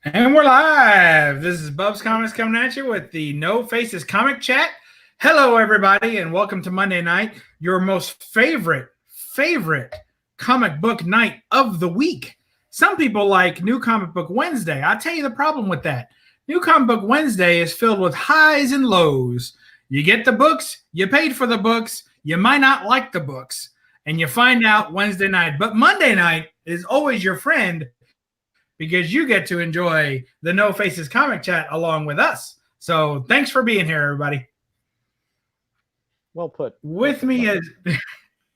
And we're live. This is BUB'S Comics coming at you with the No Faces Comic Chat. Hello, everybody, and welcome to Monday night, your most favorite comic book night of the week. Some people like New Comic Book Wednesday. I'll tell you the problem with that. New Comic Book Wednesday is filled with highs and lows. You get the books, you paid for the books, you might not like the books, and you find out Wednesday night. But Monday night is always your friend, because you get to enjoy the No Faces Comic Chat along with us. So thanks for being here, everybody. Well put. With me as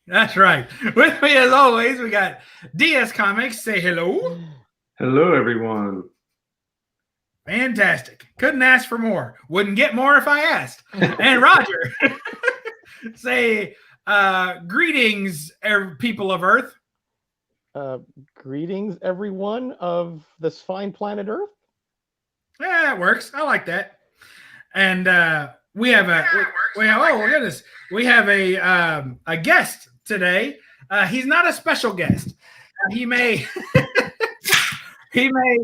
that's right. With me as always, we got DS Comics. Say hello. Hello, everyone. Fantastic. Couldn't ask for more. Wouldn't get more if I asked. And Roger, say greetings, people of Earth. Greetings, everyone of this fine planet Earth. Yeah, it works. I like that. And we have we have a guest today. He's not a special guest. He may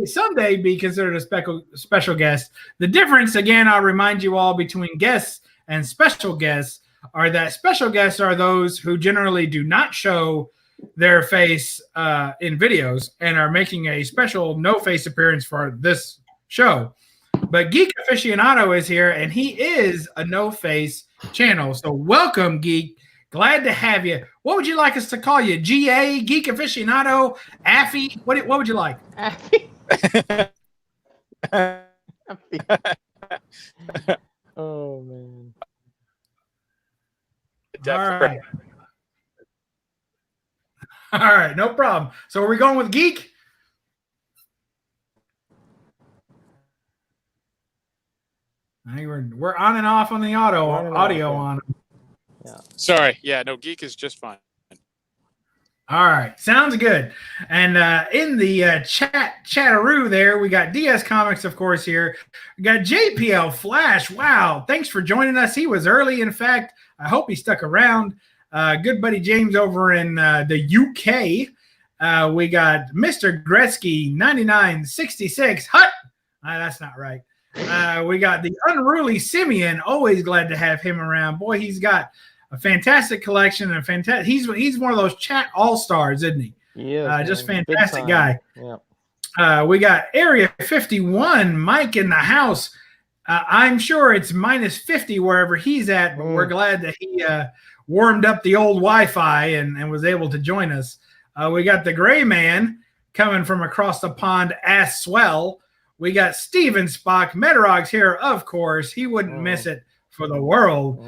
someday be considered a special guest. The difference, again, I'll remind you all, between guests and special guests are that special guests are those who generally do not show their face in videos and are making a special no face appearance for this show. But Geek Aficionado is here, and he is a no face channel. So welcome, Geek. Glad to have you. What would you like us to call you? GA, Geek Aficionado, Affy? What would you like? Affy. Oh man. Definitely. All right, no problem. So are we going with Geek? I think we're on and off on the audio on. Yeah. Sorry. Yeah, no, Geek is just fine. All right, sounds good. And in the chatteroo there, we got DS Comics, of course, here. We got JPL Flash. Wow, thanks for joining us. He was early, in fact. I hope he stuck around. Good buddy James over in the UK. We got Mr. Gretzky 9966. Hut. That's not right. We got the Unruly Simeon. Always glad to have him around. Boy, he's got a fantastic collection and fantastic. He's one of those chat all-stars, isn't he? Yeah. Just fantastic guy. Yeah. We got Area 51, Mike in the house. I'm sure it's minus 50 wherever he's at, but we're glad that he warmed up the old Wi-Fi and was able to join us. We got the Gray Man coming from across the pond, as swell. We got Steven Spock. Metarog's here, of course. He wouldn't miss it for the world.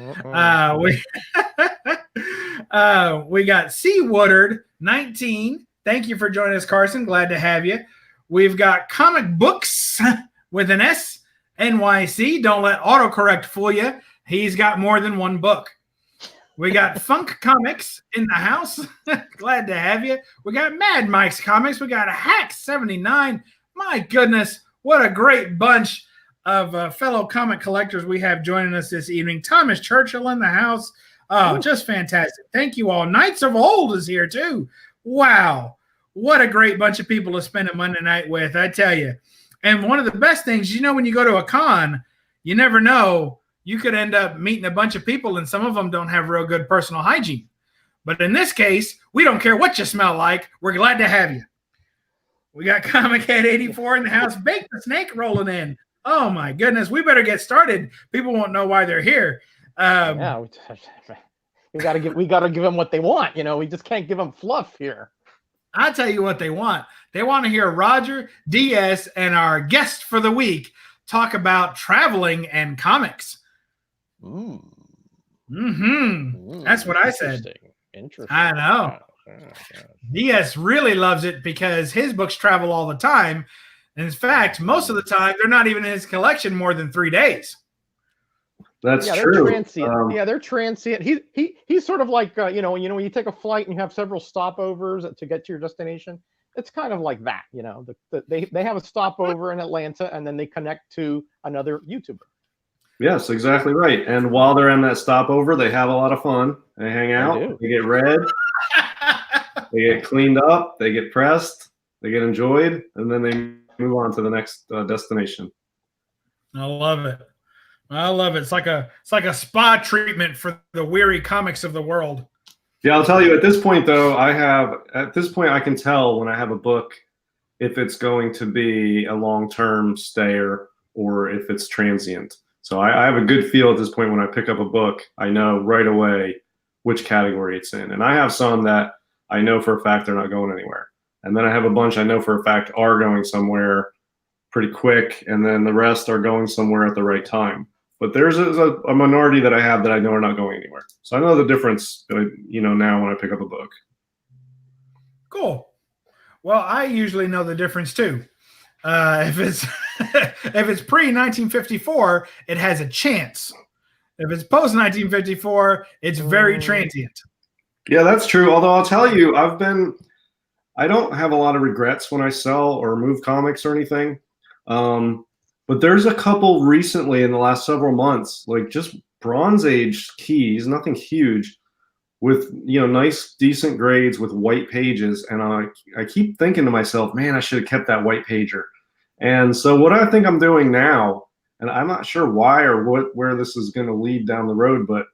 We got C. Woodard 19. Thank you for joining us, Carson. Glad to have you. We've got Comic Books with an S, NYC. Don't let autocorrect fool you. He's got more than one book. We got Funk Comics in the house. Glad to have you. We got Mad Mike's Comics. We got Hack 79. My goodness, what a great bunch of fellow comic collectors we have joining us this evening. Thomas Churchill in the house. Oh, just fantastic. Thank you all. Knights of Old is here too. Wow. What a great bunch of people to spend a Monday night with, I tell you. And one of the best things, when you go to a con, you never know. You could end up meeting a bunch of people, and some of them don't have real good personal hygiene. But in this case, we don't care what you smell like. We're glad to have you. We got Comic Head 84 in the house. Bake the Snake rolling in. Oh, my goodness. We better get started. People won't know why they're here. Yeah, we got to give them what they want. We just can't give them fluff here. I'll tell you what they want. They want to hear Roger, DS, and our guest for the week talk about traveling and comics. That's what I said. Interesting. I know. DS really loves it because his books travel all the time. In fact, most of the time, they're not even in his collection more than 3 days. That's they're true. Transient. They're transient. He's sort of like when you take a flight and you have several stopovers to get to your destination. It's kind of like that. They have a stopover in Atlanta and then they connect to another YouTuber. Yes, exactly right. And while they're in that stopover, they have a lot of fun. They hang out. They get read. They get cleaned up. They get pressed. They get enjoyed, and then they move on to the next destination. I love it. I love it. It's like a spa treatment for the weary comics of the world. Yeah, I'll tell you at this point though, I can tell when I have a book if it's going to be a long-term stayer or if it's transient. So I have a good feel at this point when I pick up a book. I know right away which category it's in. And I have some that I know for a fact they're not going anywhere. And then I have a bunch I know for a fact are going somewhere pretty quick, and then the rest are going somewhere at the right time. But there's a minority that I have that I know are not going anywhere. So I know the difference, now when I pick up a book. Cool. Well, I usually know the difference too. If it's if it's pre-1954, it has a chance. If it's post-1954, it's very transient. Yeah, that's true. Although I'll tell you, I don't have a lot of regrets when I sell or move comics or anything. But there's a couple recently in the last several months, like just Bronze Age keys, nothing huge, with nice, decent grades with white pages. And I keep thinking to myself, man, I should have kept that white pager. And so what I think I'm doing now, and I'm not sure why or where this is going to lead down the road, but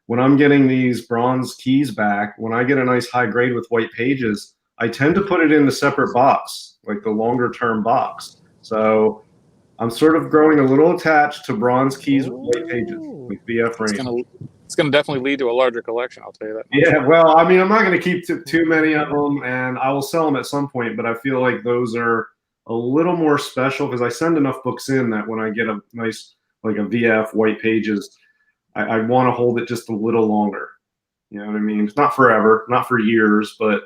when I'm getting these bronze keys back, when I get a nice high grade with white pages, I tend to put it in the separate box, like the longer term box. So I'm sort of growing a little attached to bronze keys with white pages, with VF range. It's going to definitely lead to a larger collection, I'll tell you that. Yeah, well, I mean, I'm not going to keep too many of them, and I will sell them at some point, but I feel like those are a little more special because I send enough books in that when I get a nice, like a VF white pages, I want to hold it just a little longer. You know what I mean? It's not forever, not for years, but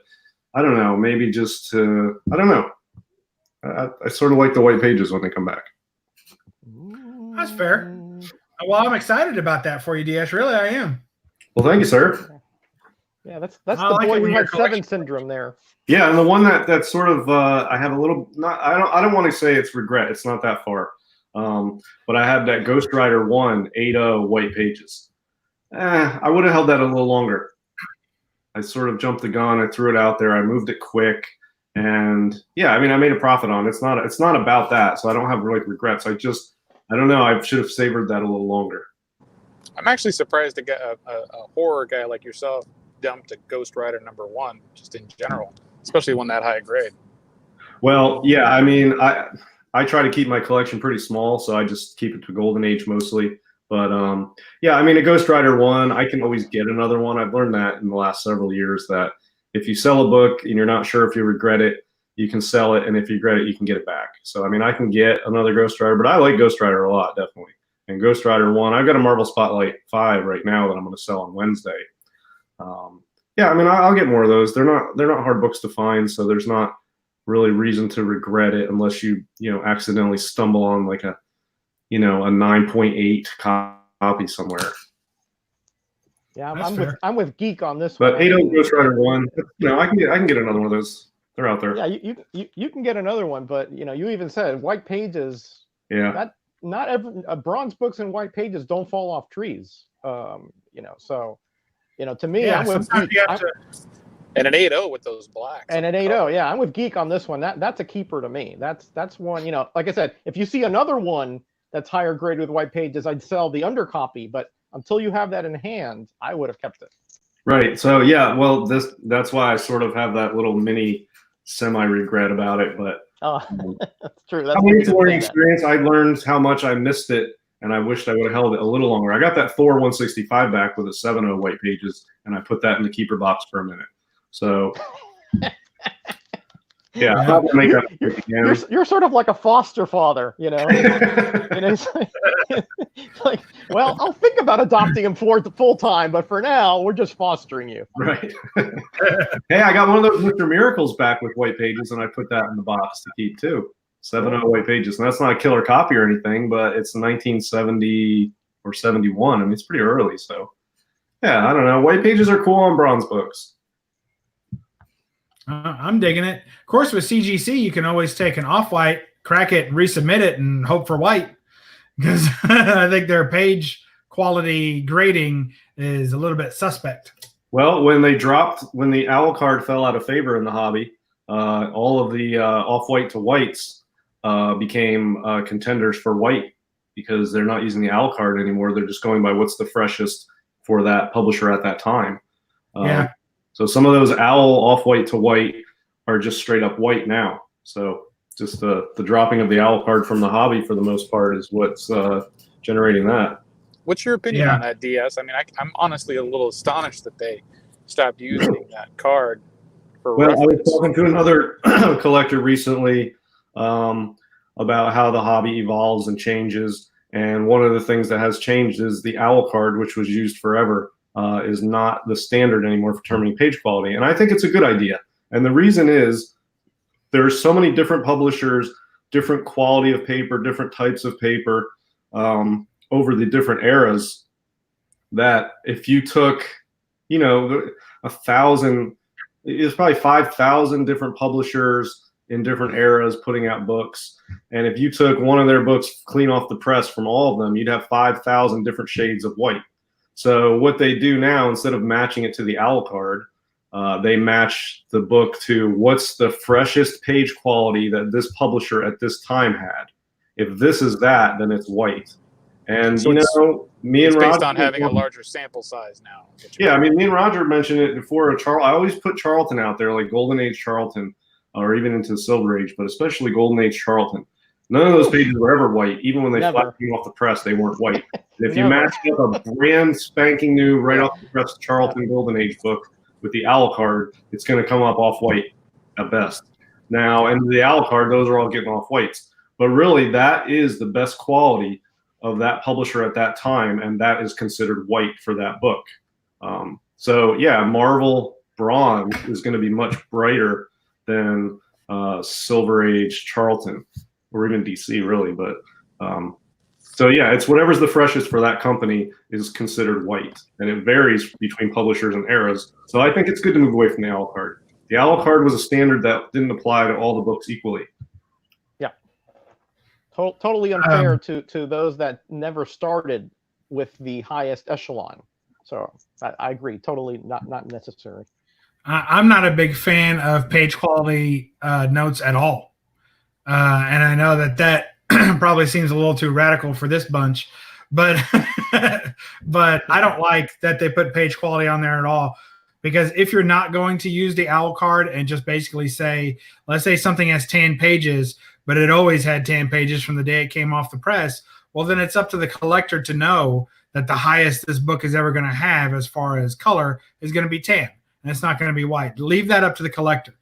I don't know, maybe just to, I don't know. I sort of like the white pages when they come back. That's fair. Well, I'm excited about that for you, DS. Really, I am. Well, thank you, sir. Yeah, that's the boy who had 7 syndrome there. Yeah, and the one that's sort of I have a little I don't want to say it's regret. It's not that far. But I had that Ghost Rider 1 8.0 white pages. I would have held that a little longer. I sort of jumped the gun. I threw it out there. I moved it quick. And yeah, I mean, I made a profit on it. It's not about that. So I don't have like regrets. I don't know. I should have savored that a little longer. I'm actually surprised to get a horror guy like yourself dumped a Ghost Rider #1, just in general, especially one that high grade. Well, yeah, I mean, I try to keep my collection pretty small, so I just keep it to Golden Age mostly. But yeah, I mean, a Ghost Rider 1, I can always get another one. I've learned that in the last several years that if you sell a book and you're not sure if you regret it, you can sell it, and if you regret it, you can get it back. So, I mean, I can get another Ghost Rider, but I like Ghost Rider a lot, definitely. And Ghost Rider 1, I've got a Marvel Spotlight 5 right now that I'm going to sell on Wednesday. Yeah, I mean, I'll get more of those. They're not hard books to find, so there's not really reason to regret it unless you accidentally stumble on like a 9.8 copy somewhere. Yeah, I'm with Geek on this one. But 8.0 Ghost Rider 1, I can get another one of those. They're out there. Yeah, you can get another one, but you even said white pages. Yeah. That not every bronze books and white pages don't fall off trees. So to me, yeah, I'm with Geek. And an 8.0 with those blacks. And an 8.0, yeah, I'm with Geek on this one. That's a keeper to me. That's one. Like I said, if you see another one that's higher grade with white pages, I'd sell the undercopy. But until you have that in hand, I would have kept it. Right. So yeah, well, that's why I sort of have that little mini semi-regret about it. But that's true. That's a learning experience. I learned how much I missed it, and I wished I would have held it a little longer. I got that Thor 165 back with a 7.0 white pages, and I put that in the keeper box for a minute. So yeah, I'm not gonna make that mistake again. You're sort of like a foster father, It's like, well, I'll think about adopting him full time, but for now, we're just fostering you. Right. Hey, I got one of those Mr. Miracles back with white pages, and I put that in the box to keep too. 7.0 white pages, and that's not a killer copy or anything, but it's 1970 or 71. I mean, it's pretty early, so yeah, I don't know. White pages are cool on bronze books. I'm digging it. Of course, with CGC, you can always take an off-white, crack it, and resubmit it, and hope for white. Because I think their page quality grading is a little bit suspect. Well, when the owl card fell out of favor in the hobby, all of the off-white to whites became contenders for white because they're not using the owl card anymore. They're just going by what's the freshest for that publisher at that time. Yeah. So some of those owl off-white to white are just straight up white now. So just the dropping of the owl card from the hobby for the most part is what's generating that. What's your opinion Yeah. on that, DS? I mean, I'm honestly a little astonished that they stopped using that card for Well, I was reference. talking to another collector recently about how the hobby evolves and changes. And one of the things that has changed is the owl card, which was used forever, is not the standard anymore for determining page quality. And I think it's a good idea. And the reason is there's so many different publishers, different quality of paper, different types of paper over the different eras, that if you took, you know, 1,000, it's probably 5,000 different publishers in different eras putting out books. And if you took one of their books clean off the press from all of them, you'd have 5,000 different shades of white. So what they do now, instead of matching it to the owl card, they match the book to what's the freshest page quality that this publisher at this time had. If this is that, then it's white. And So you know, me and It's based Roger on having a larger sample size now. Yeah, I mean, me and Roger mentioned it before. I always put Charlton out there, like Golden Age Charlton, or even into the Silver Age, but especially Golden Age Charlton. None of those pages were ever white. Even when they flat came off the press, they weren't white. And if you matched up a brand spanking new, right off the press Charlton Golden Age book with the owl card, it's going to come up off white at best. Now, and the owl card, those are all getting off whites. But really, that is the best quality of that publisher at that time, and that is considered white for that book. So yeah, Marvel Bronze is going to be much brighter than Silver Age Charlton, or even DC, really. But so yeah, it's whatever's the freshest for that company is considered white, and it varies between publishers and eras. So I think it's good to move away from the owl card. The owl card was a standard that didn't apply to all the books equally. Yeah, totally unfair to those that never started with the highest echelon. So I agree, totally not necessary. I'm not a big fan of page quality notes at all. And I know that probably seems a little too radical for this bunch, but but I don't like that they put page quality on there at all. Because if you're not going to use the owl card and just basically say, let's say something has 10 pages, but it always had 10 pages from the day it came off the press, well, then it's up to the collector to know that the highest this book is ever going to have as far as color is going to be tan, and it's not going to be white. Leave that up to the collector.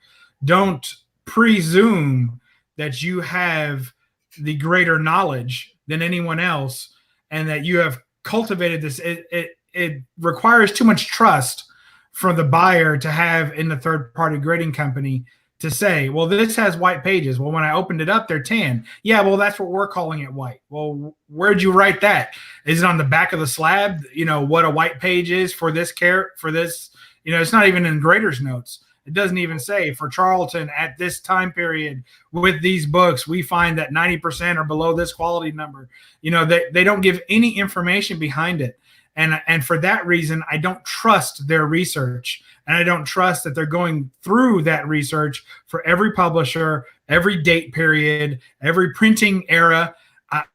Don't presume that you have the greater knowledge than anyone else and that you have cultivated this. It requires too much trust for the buyer to have in the third-party grading company to say, well, this has white pages. Well, when I opened it up, they're tan. Yeah, well, that's what we're calling it white. Well, where'd you write that? Is it on the back of the slab? You know, what a white page is for this you know, it's not even in grader's notes. It doesn't even say for Charlton at this time period with these books, we find that 90% are below this quality number. You know, they don't give any information behind it. And for that reason, I don't trust their research. And I don't trust that they're going through that research for every publisher, every date period, every printing era.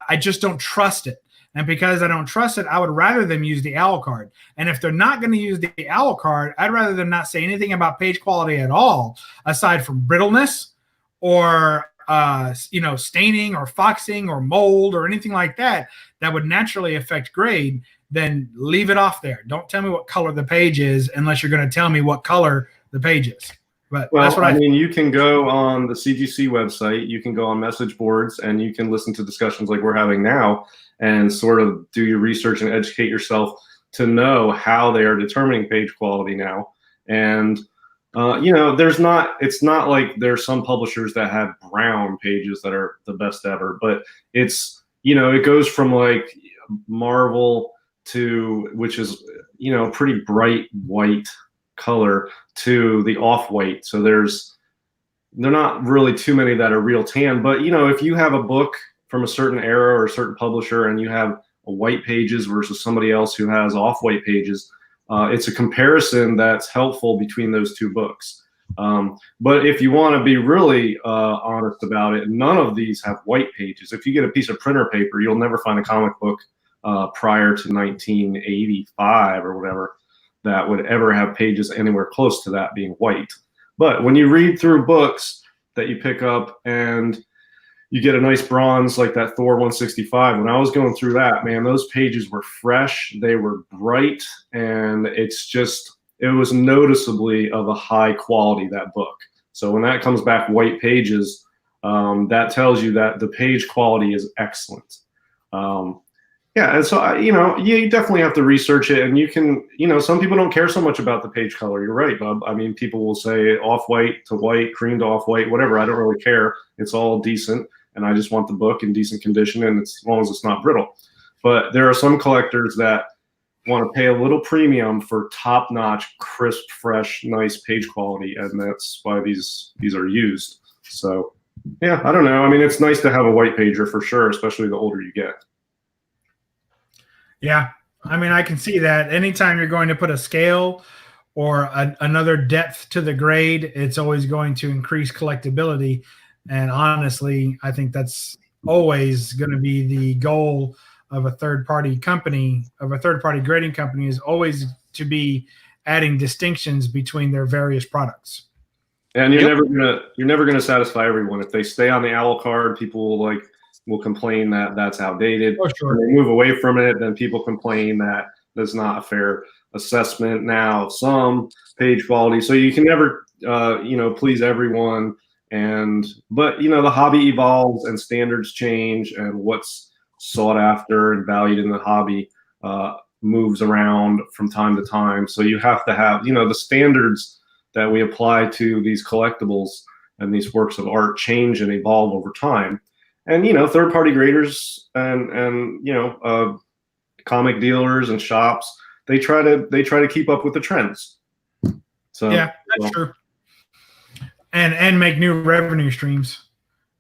I just don't trust it. And because I don't trust it, I would rather them use the owl card. And if they're not going to use the owl card, I'd rather them not say anything about page quality at all, aside from brittleness or you know, staining or foxing or mold or anything like that would naturally affect grade. Then leave it off there. Don't tell me what color the page is unless you're going to tell me what color the page is. But that's what I mean, you can go on the CGC website, you can go on message boards, and you can listen to discussions like we're having now and sort of do your research and educate yourself to know how they are determining page quality now. And, you know, it's not like there's some publishers that have brown pages that are the best ever, but it's, you know, it goes from like Marvel to, which is, you know, pretty bright white color, to the off-white. So they're not really too many that are real tan. But, you know, if you have a book from a certain era or a certain publisher and you have a white pages versus somebody else who has off-white pages, it's a comparison that's helpful between those two books. But if you want to be really honest about it, none of these have white pages. If you get a piece of printer paper, you'll never find a comic book prior to 1985 or whatever that would ever have pages anywhere close to that being white. But when you read through books that you pick up and you get a nice bronze like that Thor 165, when I was going through that, man, those pages were fresh, they were bright, and it was noticeably of a high quality, that book. So when that comes back white pages, that tells you that the page quality is excellent. Yeah, and so, you definitely have to research it, and you can, some people don't care so much about the page color. You're right, Bub. I mean, people will say off-white to white, cream to off-white, whatever. I don't really care. It's all decent, and I just want the book in decent condition, and as long as it's not brittle. But there are some collectors that want to pay a little premium for top-notch, crisp, fresh, nice page quality, and that's why these are used. So, yeah, I don't know. I mean, it's nice to have a white pager for sure, especially the older you get. Yeah, I mean, I can see that. Anytime you're going to put a scale or another depth to the grade, it's always going to increase collectability. And honestly, I think that's always going to be the goal of a third-party company, of a third-party grading company, is always to be adding distinctions between their various products. And you're never gonna satisfy everyone. If they stay on the owl card, people will complain that that's outdated. Oh, sure. When they move away from it, then people complain that that's not a fair assessment now of some page quality. So you can never, please everyone. But the hobby evolves and standards change, and what's sought after and valued in the hobby moves around from time to time. So you have to have, the standards that we apply to these collectibles and these works of art change and evolve over time. And third-party graders and comic dealers and shops, they try to keep up with the trends. So yeah, that's true. And make new revenue streams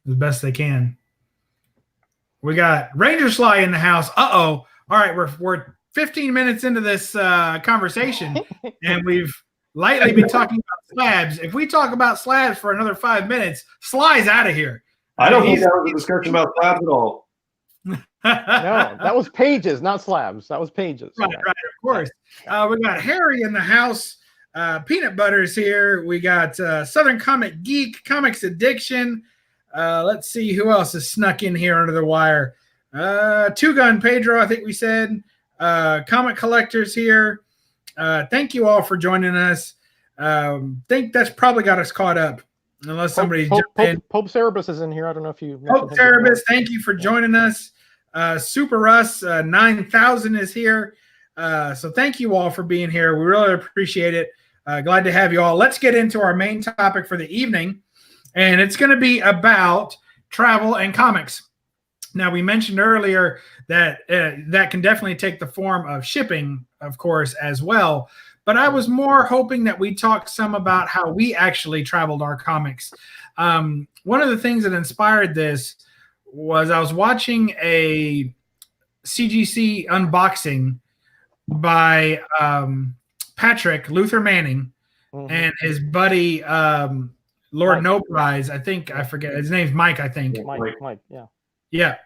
as best they can. We got Ranger Sly in the house. All right, we're 15 minutes into this conversation, and we've lightly been talking about slabs. If we talk about slabs for another 5 minutes, Sly's out of here. I don't think that was a discussion about slabs at all. No, that was pages, not slabs. That was pages. Right, of course. We got Harry in the house. Peanut Butter's here. We got Southern Comic Geek, Comics Addiction. Let's see who else is snuck in here under the wire. Two Gun Pedro, I think we said. Comic Collectors here. Thank you all for joining us. Think that's probably got us caught up. Unless somebody jumped in. Pope Cerebus is in here. I don't know if you Pope Cerebus, thank you for joining us. Super Russ 9000 is here. So thank you all for being here. We really appreciate it. Glad to have you all. Let's get into our main topic for the evening, and it's going to be about travel and comics. Now, we mentioned earlier that that can definitely take the form of shipping, of course, as well. But I was more hoping that we talk some about how we actually traveled our comics. One of the things that inspired this was I was watching a CGC unboxing by Patrick Luther Manning and his buddy Lord No Prize. I forget his name's Mike. I think Mike. Yeah.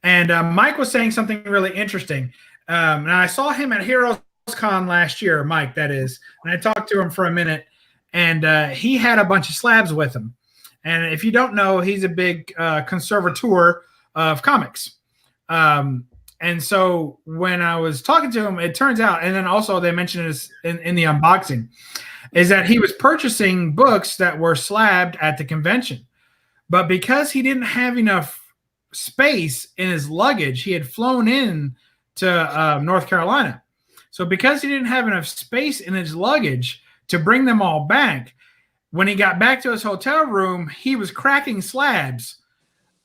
And Mike was saying something really interesting. And I saw him at Heroes Con last year, Mike, that is. And I talked to him for a minute, and he had a bunch of slabs with him. And if you don't know, he's a big conservateur of comics. And so when I was talking to him, it turns out, and then also they mentioned this in the unboxing, is that he was purchasing books that were slabbed at the convention. But because he didn't have enough space in his luggage, he had flown in to North Carolina. So because he didn't have enough space in his luggage to bring them all back, when he got back to his hotel room, he was cracking slabs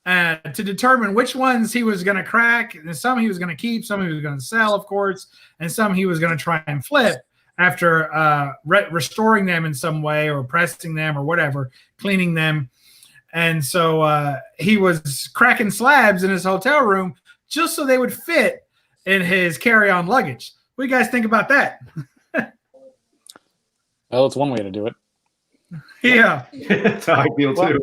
to determine which ones he was going to crack. And some he was going to keep, some he was going to sell, of course, and some he was going to try and flip after restoring them in some way or pressing them or whatever, cleaning them. And so he was cracking slabs in his hotel room just so they would fit in his carry-on luggage. What do you guys think about that? Well, it's one way to do it. Yeah. That's how I feel Well, too.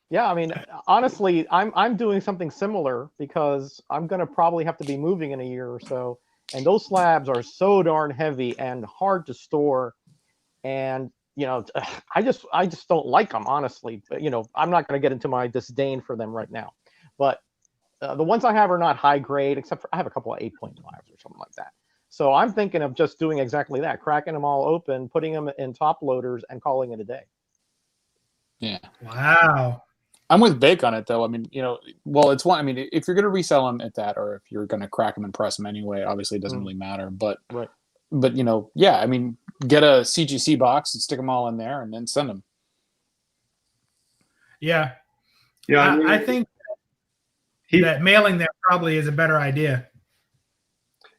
Yeah, I mean, honestly, I'm doing something similar because I'm gonna probably have to be moving in a year or so, and those slabs are so darn heavy and hard to store, and I just don't like them, honestly. But, I'm not gonna get into my disdain for them right now, but the ones I have are not high grade, except for I have a couple of 8.5s or something like that. So I'm thinking of just doing exactly that, cracking them all open, putting them in top loaders, and calling it a day. Yeah. Wow. I'm with Bake on it though. I mean, well, it's one. I mean, if you're going to resell them at that, or if you're going to crack them and press them anyway, obviously it doesn't really matter. But, Right. yeah. I mean, get a CGC box and stick them all in there, and then send them. Yeah. Yeah, I think that mailing them probably is a better idea.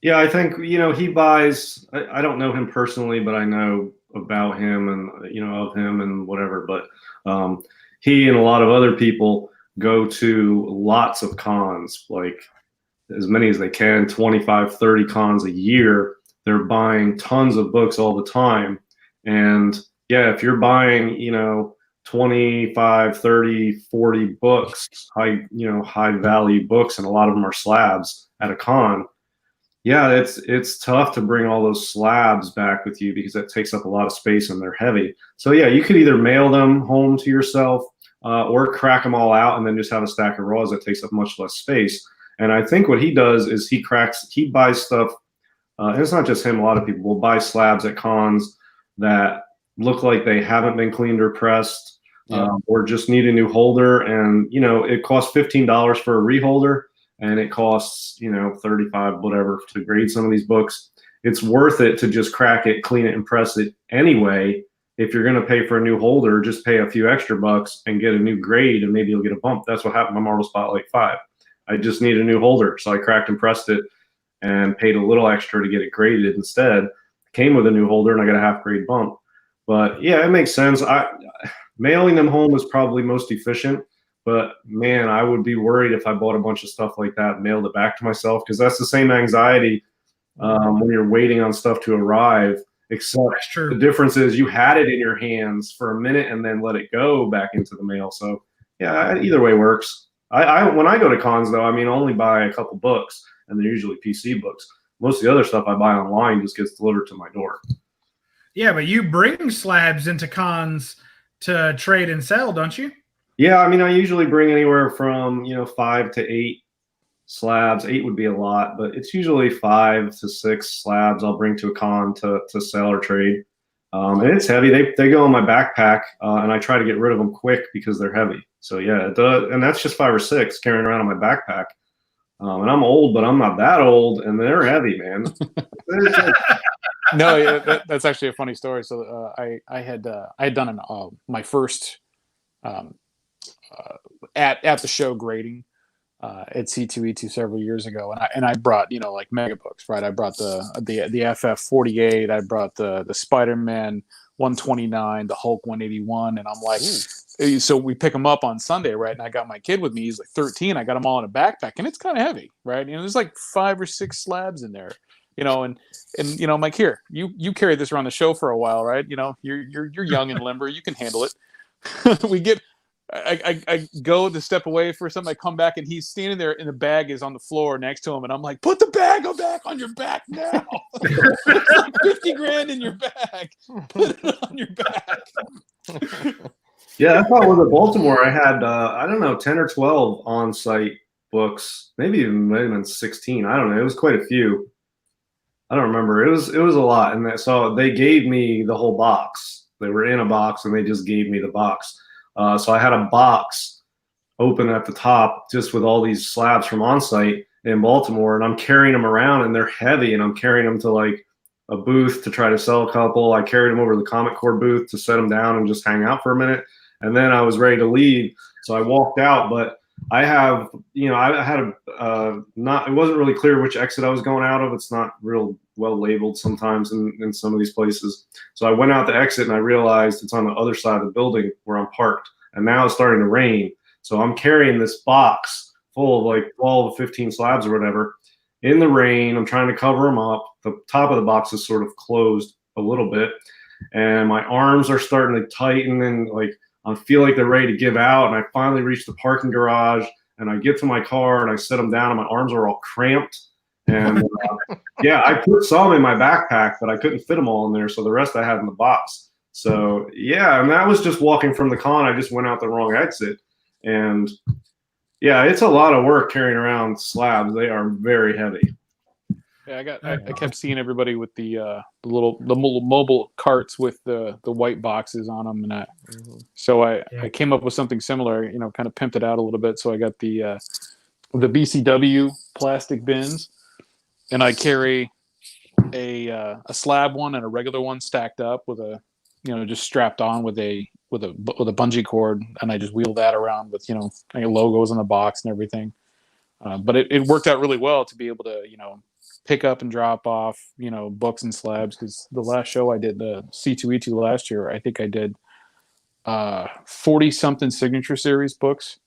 Yeah, I think he buys. I don't know him personally, but I know about him and of him and whatever. But he and a lot of other people go to lots of cons, like as many as they can, 25, 30 cons a year. They're buying tons of books all the time. And yeah, if you're buying, 25, 30, 40 books, high value books, and a lot of them are slabs at a con, yeah, it's tough to bring all those slabs back with you because that takes up a lot of space and they're heavy. So yeah, you could either mail them home to yourself or crack them all out and then just have a stack of raws that takes up much less space. And I think what he does is he buys stuff. And it's not just him. A lot of people will buy slabs at cons that look like they haven't been cleaned or pressed, or just need a new holder. And it costs $15 for a reholder. And it costs, $35, whatever, to grade some of these books. It's worth it to just crack it, clean it, and press it anyway. If you're going to pay for a new holder, just pay a few extra bucks and get a new grade, and maybe you'll get a bump. That's what happened to my Marvel Spotlight 5. I just needed a new holder, so I cracked and pressed it and paid a little extra to get it graded instead. Came with a new holder, and I got a half grade bump. But yeah, it makes sense. Mailing them home is probably most efficient. But man, I would be worried if I bought a bunch of stuff like that and mailed it back to myself, because that's the same anxiety when you're waiting on stuff to arrive, except the difference is you had it in your hands for a minute and then let it go back into the mail. So yeah, either way works. I when I go to cons though, I only buy a couple books, and they're usually PC books. Most of the other stuff I buy online just gets delivered to my door. Yeah, but you bring slabs into cons to trade and sell, don't you? Yeah, I usually bring anywhere from 5 to 8 slabs. 8 would be a lot, but it's usually 5 to 6 slabs I'll bring to a con to sell or trade. And it's heavy. They go in my backpack, and I try to get rid of them quick because they're heavy. So yeah, it does, and that's just 5 or 6 carrying around in my backpack. And I'm old, but I'm not that old, and they're heavy, man. No, yeah, that's actually a funny story. So I had done my first. At the show grading at C2E2 several years ago, and I brought like mega books, right? I brought the FF48, I brought the Spider-Man 129, the Hulk 181, and I'm like, so we pick them up on Sunday, right? And I got my kid with me; he's like 13. I got them all in a backpack, and it's kind of heavy, right? There's like 5 or 6 slabs in there, and I'm like, here, you carry this around the show for a while, right? You're young and limber, you can handle it. I go to step away for something. I come back and he's standing there, and the bag is on the floor next to him. And I'm like, put the bag back on your back now. It's like 50 grand in your bag. Put it on your back. Yeah, that's how I was at Baltimore. I had, I don't know, 10 or 12 on-site books, maybe even 16. I don't know. It was quite a few. I don't remember. It was a lot. And so they gave me the whole box. They were in a box, and they just gave me the box. So I had a box open at the top just with all these slabs from on-site in Baltimore, and I'm carrying them around, and they're heavy, and I'm carrying them to like a booth to try to sell a couple. I carried them over to the Comic Core booth to set them down and just hang out for a minute. And then I was ready to leave. So I walked out, but I have, I had it wasn't really clear which exit I was going out of. It's not real well labeled sometimes in some of these places. So I went out the exit, and I realized it's on the other side of the building where I'm parked. And now it's starting to rain. So I'm carrying this box full of like 12 or 15 slabs or whatever in the rain. I'm trying to cover them up. The top of the box is sort of closed a little bit. and my arms are starting to tighten, and like I feel like they're ready to give out. And I finally reach the parking garage, and I get to my car, and I set them down, and my arms are all cramped. And yeah, I put some in my backpack, but I couldn't fit them all in there, so the rest I had in the box. So yeah, and that was just walking from the con. I just went out the wrong exit, and yeah, it's a lot of work carrying around slabs. They are very heavy. Yeah, I kept seeing everybody with the little mobile carts with the white boxes on them, and I came up with something similar. You know, kind of pimped it out a little bit. So I got the BCW plastic bins, and I carry a slab one and a regular one stacked up with a, you know, just strapped on with a bungee cord, and I just wheel that around with, you know, logos on the box and everything. But it worked out really well to be able to, you know, pick up and drop off, you know, books and slabs, because the last show I did, the C2E2 last year, I think I did 40 something signature series books,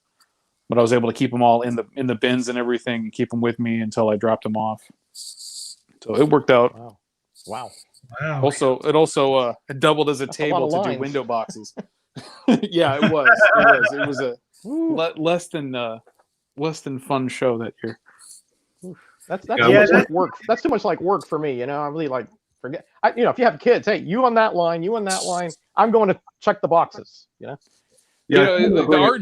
but I was able to keep them all in the bins and everything, and keep them with me until I dropped them off. So it worked out. Wow. Also, it doubled as a table to do window boxes. Yeah, it was. It was a less than fun show that year. That's too much like work. That's too much like work for me. You know, I really like forget. You know, if you have kids, hey, you on that line, you on that line. I'm going to check the boxes. You know. Yeah, you know, the art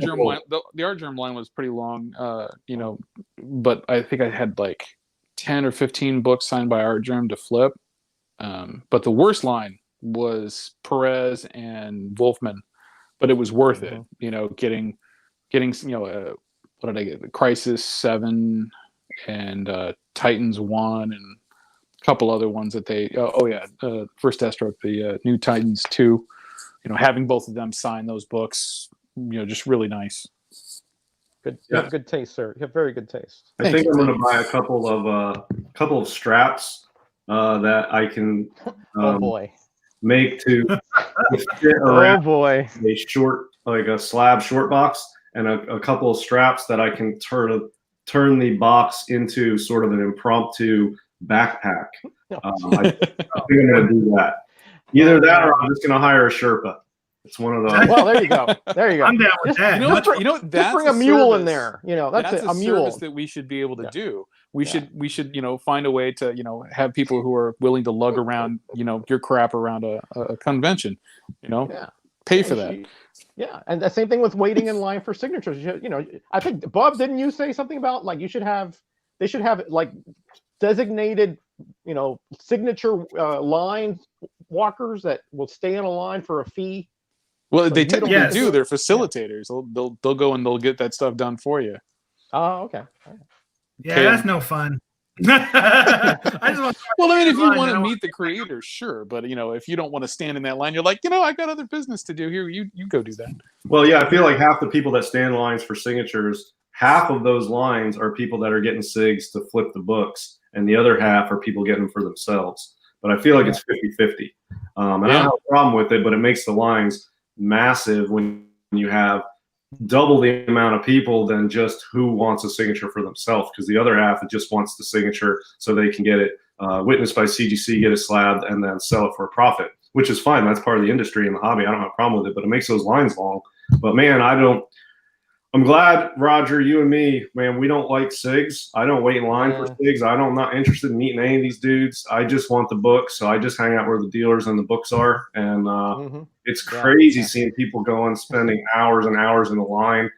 germ line was pretty long. You know, but I think I had like 10 or 15 books signed by art germ to flip. But the worst line was Perez and Wolfman, but it was worth it. You know, getting you know, what did I get? Crisis 7 and Titans 1 and a couple other ones that they first Deathstroke, the new Titans 2. You know, having both of them sign those books, you know, just really nice. Good, you have good taste, sir. You have very good taste. I think I'm going to buy a couple of straps that I can make to fit around a short, like a slab short box, and a couple of straps that I can turn the box into sort of an impromptu backpack. I think I'm going to do that. Either that, or I'm just going to hire a Sherpa. It's one of those. Well, there you go. There you go. I'm down with that. You know, that's bring a mule in there. You know, that's a mule service that we should be able to do. We should, you know, find a way to, you know, have people who are willing to lug around, you know, your crap around a convention. You know, pay for that. Yeah, and the same thing with waiting in line for signatures. You know, I think Bub, didn't you say something about like they should have like designated, you know, signature line walkers that will stay in a line for a fee? Well, they technically do. They're facilitators. They'll go and they'll get that stuff done for you. Oh, okay. Yeah, that's no fun. I mean, if you want to meet the creators, sure. But, you know, if you don't want to stand in that line, you're like, you know, I got other business to do here. You go do that. Well, yeah, I feel like half the people that stand in lines for signatures, half of those lines are people that are getting SIGs to flip the books, and the other half are people getting them for themselves. But I feel like it's 50-50. And I don't have a problem with it, but it makes the lines massive when you have double the amount of people than just who wants a signature for themselves, because the other half just wants the signature so they can get it witnessed by CGC, get it slabbed, and then sell it for a profit, which is fine. That's part of the industry and the hobby. I don't have a problem with it, but it makes those lines long. But man, I'm glad, Roger, you and me, man, we don't like SIGs. I don't wait in line for SIGs. I'm not interested in meeting any of these dudes. I just want the books. So I just hang out where the dealers and the books are. And it's crazy seeing people going, spending hours and hours in the line.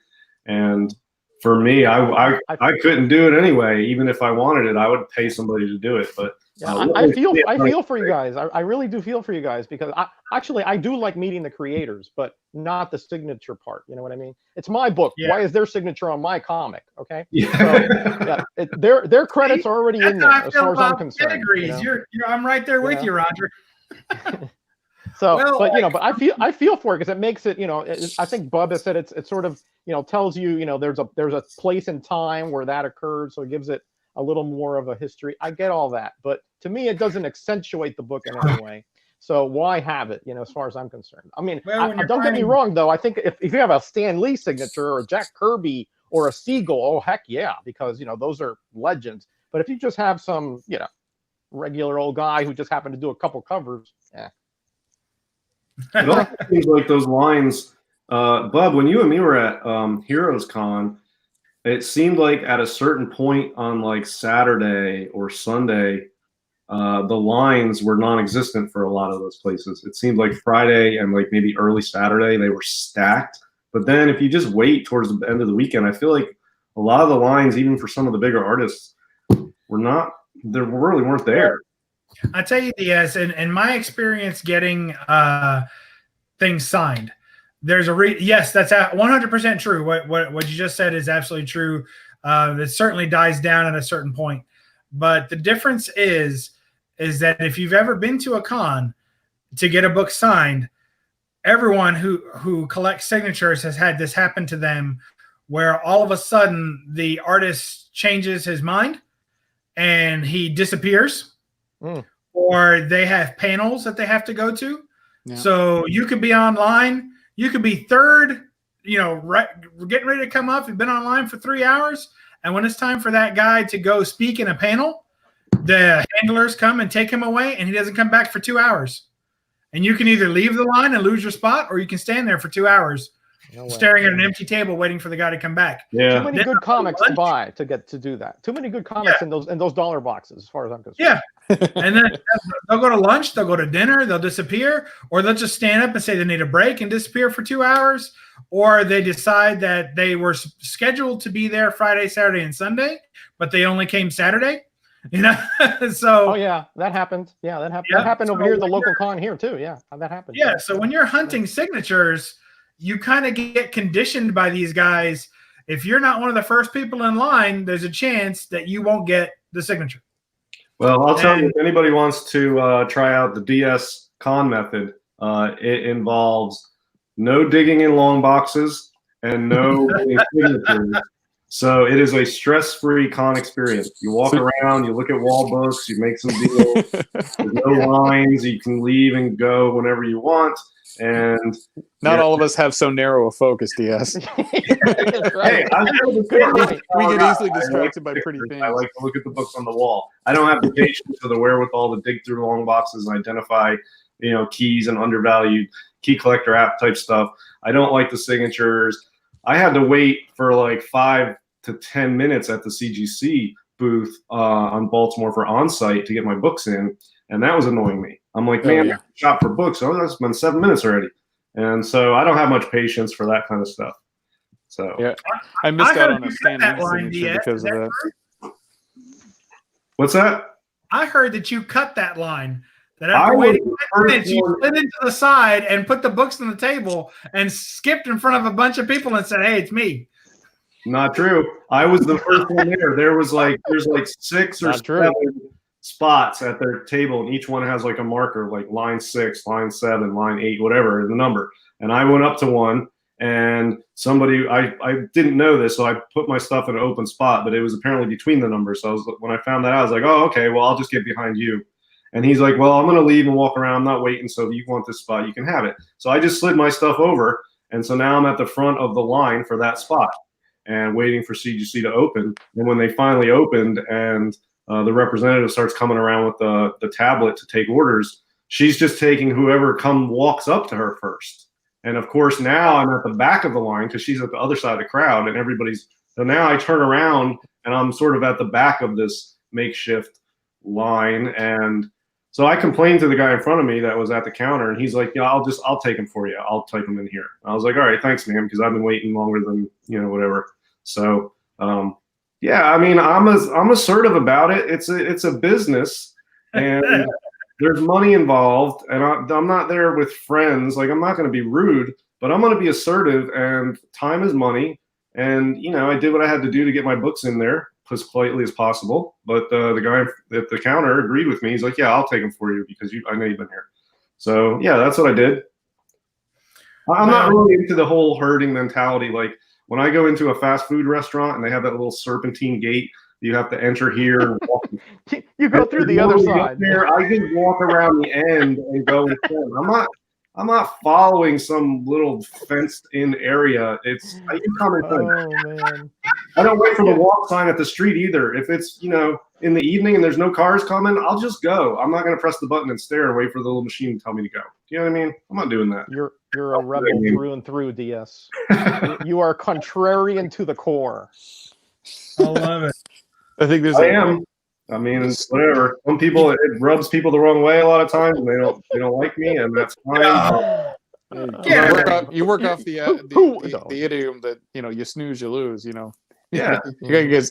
And for me, I couldn't do it anyway. Even if I wanted it, I would pay somebody to do it. But I feel for you guys. I really do feel for you guys, because I do like meeting the creators, but not the signature part. You know what I mean? It's my book. Yeah. Why is their signature on my comic? Okay. Yeah. So, their credits are already in there as far as I'm concerned. You know? I'm right there with you, Roger. So, but I feel for it, because it makes it, you know, I think Bub has said it's sort of, you know, tells you, you know, there's a place and time where that occurred, so it gives it a little more of a history. I get all that, but to me, it doesn't accentuate the book in any way. So why have it, you know, as far as I'm concerned? I mean, don't get me wrong, though. I think if you have a Stan Lee signature or a Jack Kirby or a Siegel, oh, heck yeah, because, you know, those are legends. But if you just have some, you know, regular old guy who just happened to do a couple covers, It also seems like those lines, Bub, when you and me were at Heroes Con, it seemed like at a certain point on like Saturday or Sunday, the lines were non-existent for a lot of those places. It seemed like Friday and like maybe early Saturday, they were stacked. But then if you just wait towards the end of the weekend, I feel like a lot of the lines, even for some of the bigger artists, they really weren't there. I tell you, yes, in my experience getting things signed, there's yes, that's 100% true. What you just said is absolutely true. It certainly dies down at a certain point, but the difference is that if you've ever been to a con to get a book signed, everyone who collects signatures has had this happen to them, where all of a sudden the artist changes his mind and he disappears. Or they have panels that they have to go to. Yeah. So you could be online, you could be third, getting ready to come up. You've been online for 3 hours. And when it's time for that guy to go speak in a panel, the handlers come and take him away and he doesn't come back for 2 hours. And you can either leave the line and lose your spot, or you can stand there for 2 hours staring at an empty table waiting for the guy to come back. Yeah. Too many good comics to buy to do that. Too many good comics in those dollar boxes, as far as I'm concerned. Yeah. And then they'll go to lunch, they'll go to dinner, they'll disappear, or they'll just stand up and say they need a break and disappear for 2 hours, or they decide that they were scheduled to be there Friday, Saturday, and Sunday, but they only came Saturday. So yeah, that happened. Yeah, that happened. That happened over here at the local con here too. Yeah, that happened. Yeah, so when you're hunting signatures, you kind of get conditioned by these guys. If you're not one of the first people in line, there's a chance that you won't get the signature. Well, I'll tell you, if anybody wants to try out the DS con method, it involves no digging in long boxes and no signatures. So it is a stress-free con experience. You walk around, you look at wall books, you make some deals. There's no lines. You can leave and go whenever you want. And not all of us have so narrow a focus, DS. Hey, we get easily distracted by pretty things. I like to look at the books on the wall. I don't have the patience or the wherewithal to dig through long boxes and identify, keys and undervalued key collector app type stuff. I don't like the signatures. I had to wait for like 5 to 10 minutes at the CGC booth on Baltimore for on-site to get my books in, and that was annoying me. I'm like, man, shop for books. Oh, that's been 7 minutes already. And so I don't have much patience for that kind of stuff. So yeah, I missed out on a standing signature because of that. What's that? I heard that you cut that line. That after waiting 5 minutes, you slid into the side and put the books on the table and skipped in front of a bunch of people and said, "Hey, it's me." Not true. I was the first one there. There's like 6 or 7 spots at their table, and each one has like a marker, like line 6, line 7, line 8, whatever the number. And I went up to one, and somebody I didn't know this, so I put my stuff in an open spot, but it was apparently between the numbers. So when I found that out, I was like, "Oh, okay. Well, I'll just get behind you." And he's like, "Well, I'm going to leave and walk around. I'm not waiting. So if you want this spot, you can have it." So I just slid my stuff over. And so now I'm at the front of the line for that spot and waiting for CGC to open. And when they finally opened and the representative starts coming around with the tablet to take orders, she's just taking whoever walks up to her first. And of course, now I'm at the back of the line because she's at the other side of the crowd and so now I turn around and I'm sort of at the back of this makeshift line. And so I complained to the guy in front of me that was at the counter, and he's like, "Yeah, I'll take him for you. I'll type him in here." I was like, "All right, thanks, man," because I've been waiting longer than whatever. So, yeah, I mean, I'm assertive about it. It's a business, and there's money involved, and I'm not there with friends. Like, I'm not going to be rude, but I'm going to be assertive, and time is money. And I did what I had to do to get my books in there as politely as possible, but the guy at the counter agreed with me. He's like, "Yeah, I'll take them for you because I know you've been here." So yeah, that's what I did. I'm not really into the whole herding mentality. Like when I go into a fast food restaurant and they have that little serpentine gate, you have to enter here and walk. You go through the other side. There, I just walk around the end and go in front. I'm not following some little fenced-in area. You come in front. Oh man. I don't wait for the walk sign at the street either. If it's, in the evening and there's no cars coming, I'll just go. I'm not going to press the button and stare and wait for the little machine to tell me to go. Do you know what I mean? I'm not doing that. You're a rebel through and through, DS. You are contrarian to the core. I love it. I think I am. I mean, it's whatever. Some people, it rubs people the wrong way a lot of times, and they don't like me, and that's fine. You work off the idiom that you snooze, you lose. Yeah.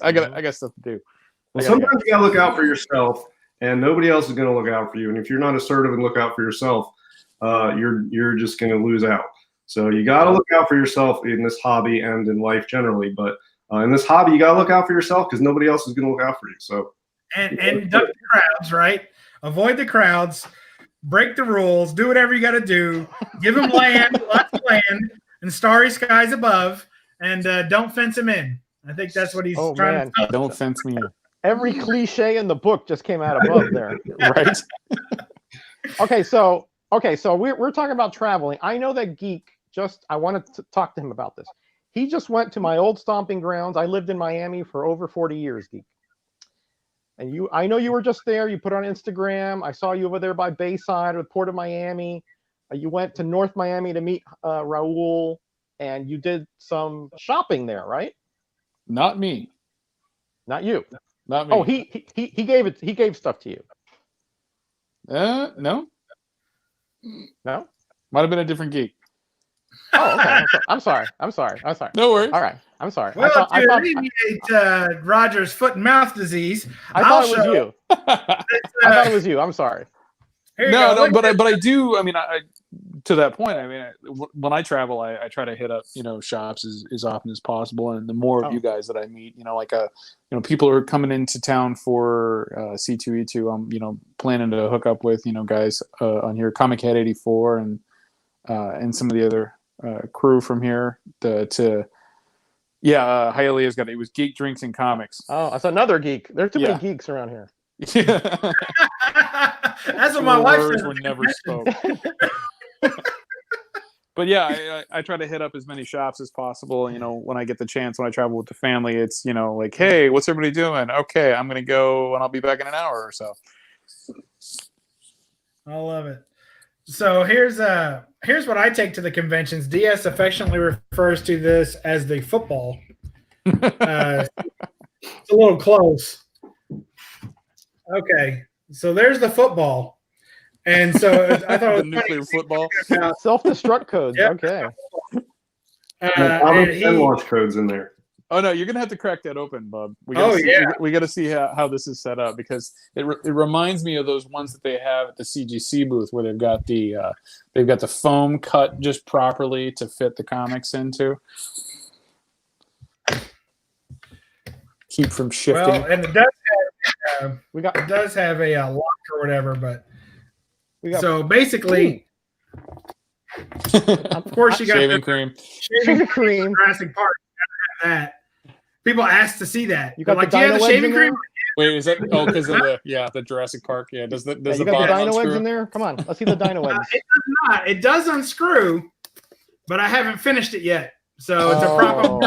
I got stuff to do. Well, sometimes you gotta look out for yourself, and nobody else is gonna look out for you. And if you're not assertive and look out for yourself, you're just gonna lose out. So you gotta look out for yourself in this hobby and in life generally. But in this hobby, you gotta look out for yourself because nobody else is gonna look out for you. So and duck the crowds, right? Avoid the crowds. Break the rules. Do whatever you got to do. Give them land, lots of land, and starry skies above, and don't fence him in. I think that's what he's trying to. Don't fence me in. Every cliche in the book just came out above there, right? Okay, so we're talking about traveling. I know that Geek I wanted to talk to him about this. He just went to my old stomping grounds. I lived in Miami for over 40 years, Geek. And I know you were just there. You put it on Instagram. I saw you over there by Bayside or the Port of Miami. You went to North Miami to meet Raul, and you did some shopping there, right? Not me. Not you. Not me. Oh, he gave stuff to you. No. No? Might have been a different geek. Oh, okay. I'm sorry. No worries. All right. I'm sorry. Well, I thought Roger's foot and mouth disease. I thought it was you. I thought it was you. I'm sorry. No, but I do. I mean, to that point. I mean, when I travel, I try to hit up shops as often as possible, and the more of you guys that I meet, people are coming into town for C2E2. I'm planning to hook up with guys on here, Comic Head 84 and some of the other crew from here Hialeah's got it. It was Geek Drinks and Comics. Oh, that's another geek. There are too many geeks around here. Yeah. That's what my wife said. Were never spoke. But yeah, I try to hit up as many shops as possible. When I get the chance, when I travel with the family, it's like, hey, what's everybody doing? Okay, I'm gonna go and I'll be back in an hour or so. I love it. So here's what I take to the conventions. DS affectionately refers to this as the football. It's a little close. Okay, so there's the football, and so I thought it was the nuclear football. Self-destruct codes. Yep. Okay. And launch codes in there. Oh no, you're gonna have to crack that open, Bub. We got to see how this is set up because it reminds me of those ones that they have at the CGC booth where they've got the foam cut just properly to fit the comics into. Keep from shifting. Well, and it does have a lock or whatever, but so basically, of course, you got shaving cream. Shaving cream. Jurassic Park. That people ask to see that. You got like, the do you have the shaving cream? Wait, is that because of the Jurassic Park? Yeah, does the you bottom got the dino unscrew? eggs in there? Come on, let's see the dino eggs. It does not. It does unscrew, but I haven't finished it yet, so it's a problem.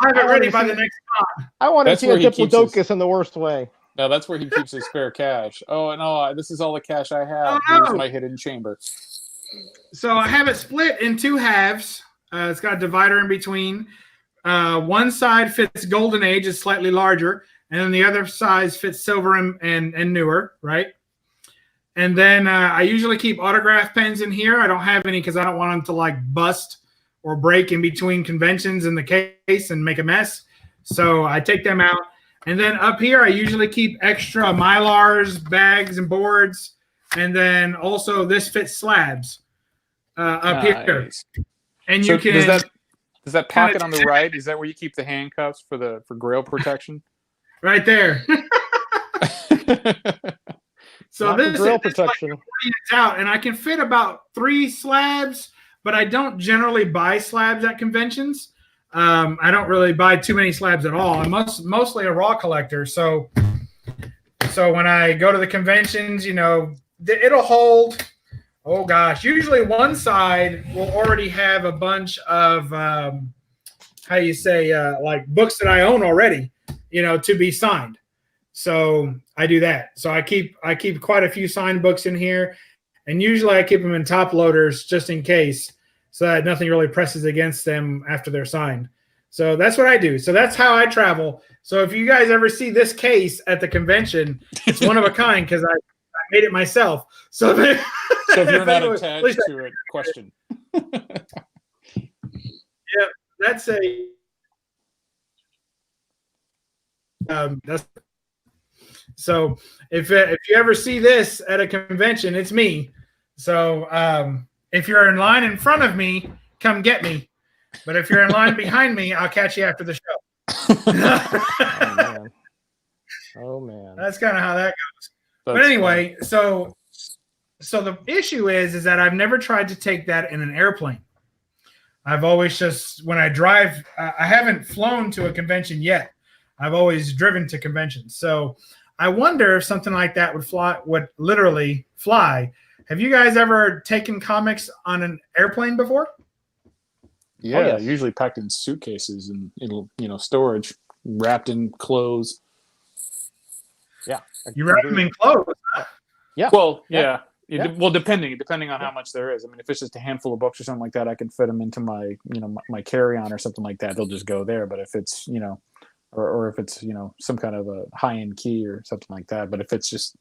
I'll have it ready by the next time. I want to see a Diplodocus in the worst way. No, that's where he keeps his spare cash. Oh no, this is all the cash I have. Oh, Here's no. my hidden chamber. So I have it split in two halves. It's got a divider in between. One side fits Golden Age, is slightly larger, and then the other side fits Silver and newer, right? And then I usually keep autograph pens in here. I don't have any because I don't want them to like bust or break in between conventions in the case and make a mess. So I take them out. And then up here, I usually keep extra Mylars, bags, and boards. And then also this fits slabs up here. And So you can... Does that pocket on the right, is that where you keep the handcuffs for grail protection? Right there. So Not this grill is protection. like it's out, and I can fit about 3 slabs, but I don't generally buy slabs at conventions. I don't really buy too many slabs at all. I'm mostly a raw collector, so when I go to the conventions, it'll hold. Oh gosh, usually one side will already have a bunch of how you say, like books that I own already, to be signed. So I do that. So I keep quite a few signed books in here, and usually I keep them in top loaders just in case, so that nothing really presses against them after they're signed. So that's what I do. So that's how I travel. So if you guys ever see this case at the convention, it's one of a kind because I made it myself. So, so if you're not attached to it, question. Yeah, that's a that's so if you ever see this at a convention, it's me. So if you're in line in front of me, come get me. But if you're in line behind me, I'll catch you after the show. Oh man. Oh man. That's kind of how that goes. But anyway, so the issue is that I've never tried to take that in an airplane. I've always just, when I drive, I haven't flown to a convention yet. I've always driven to conventions. So I wonder if something like that would literally fly. Have you guys ever taken comics on an airplane before? Yeah, yes. Usually packed in suitcases and storage, wrapped in clothes. Yeah. You wrap them in clothes. Yeah. Well, yeah. Yeah. Well, depending on how much there is. I mean, if it's just a handful of books or something like that, I can fit them into my, my carry-on or something like that. They'll just go there. But if it's, or if it's, some kind of a high-end key or something like that. But if it's just,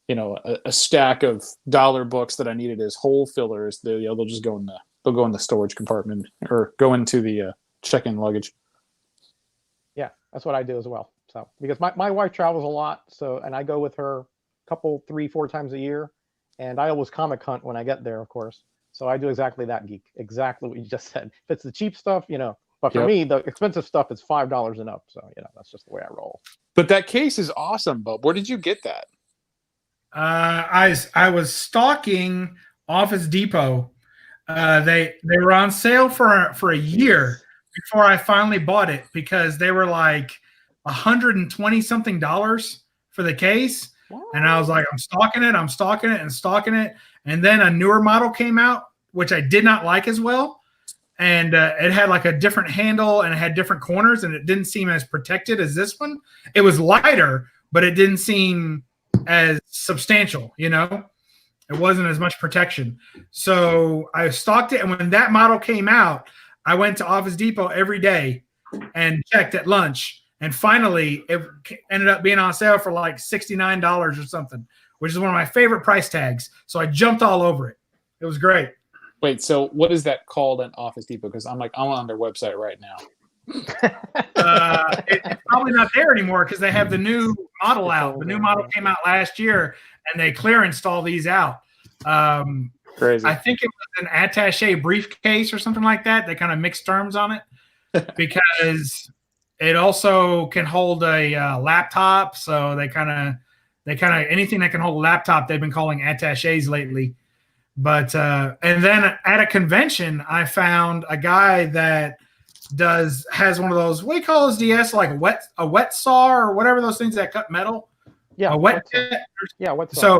a stack of dollar books that I needed as hole fillers, they'll just go in the storage compartment or go into the check-in luggage. Yeah, that's what I do as well. So because my wife travels a lot, and I go with her a couple, 3-4 times a year. And I always comic hunt when I get there, of course. So I do exactly that, Geek. Exactly what you just said. If it's the cheap stuff, But for me, the expensive stuff is $5 and up. So, that's just the way I roll. But that case is awesome, Bub. Where did you get that? I was stalking Office Depot. They were on sale for a year before I finally bought it because they were like $120 something for the case. And I was like, I'm stalking it. And then a newer model came out, which I did not like as well. And it had like a different handle and it had different corners and it didn't seem as protected as this one. It was lighter, but it didn't seem as substantial, It wasn't as much protection. So I stalked it. And when that model came out, I went to Office Depot every day and checked at lunch. And finally, it ended up being on sale for like $69 or something, which is one of my favorite price tags. So I jumped all over it. It was great. Wait, so what is that called at Office Depot? Because I'm on their website right now. It's probably not there anymore because they have the new model out. The new model came out last year, and they clearanced all these out. Crazy. I think it was an attaché briefcase or something like that. They kind of mixed terms on it because it also can hold a laptop. So they kind of anything that can hold a laptop, they've been calling attachés lately. But and then at a convention, I found a guy that has one of those, what do you call those DS, like a wet saw or whatever those things that cut metal. Yeah, a wet saw.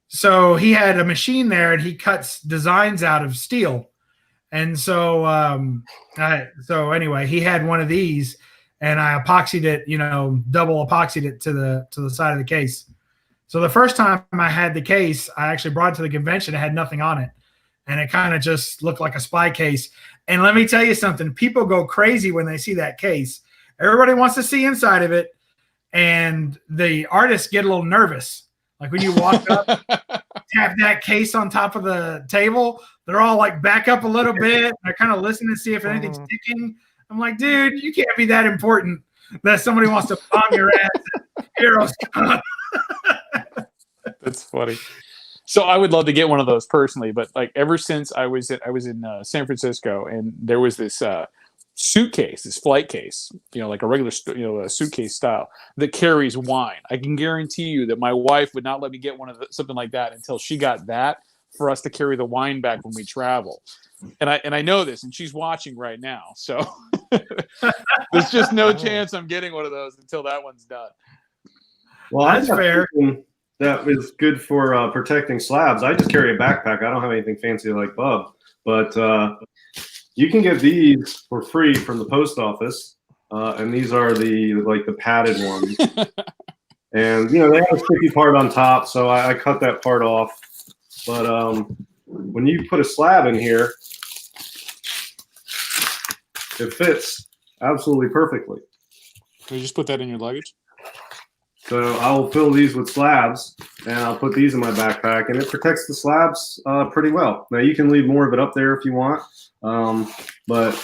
So he had a machine there and he cuts designs out of steel. And so anyway, he had one of these and I epoxied it, double epoxied it to the side of the case. So the first time I had the case, I actually brought it to the convention. It had nothing on it. And it kind of just looked like a spy case. And let me tell you something. People go crazy when they see that case. Everybody wants to see inside of it. And the artists get a little nervous. Like when you walk up, tap that case on top of the table, they're all like back up a little bit. They're kind of listening to see if anything's ticking. I'm like, dude, you can't be that important that somebody wants to bomb your ass. Heroes come. That's funny. So I would love to get one of those personally, but like ever since I was in San Francisco and there was this suitcase, this flight case, like a regular, a suitcase style that carries wine. I can guarantee you that my wife would not let me get something like that until she got that for us to carry the wine back when we travel. And I know this, and she's watching right now. So there's just no chance I'm getting one of those until that one's done. Well, that's fair. That is good for protecting slabs. I just carry a backpack. I don't have anything fancy like Bub, but you can get these for free from the post office, and these are the padded ones. And they have a sticky part on top, so I cut that part off. But when you put a slab in here, it fits absolutely perfectly. Can you just put that in your luggage? So I'll fill these with slabs, and I'll put these in my backpack, and it protects the slabs pretty well. Now you can leave more of it up there if you want, but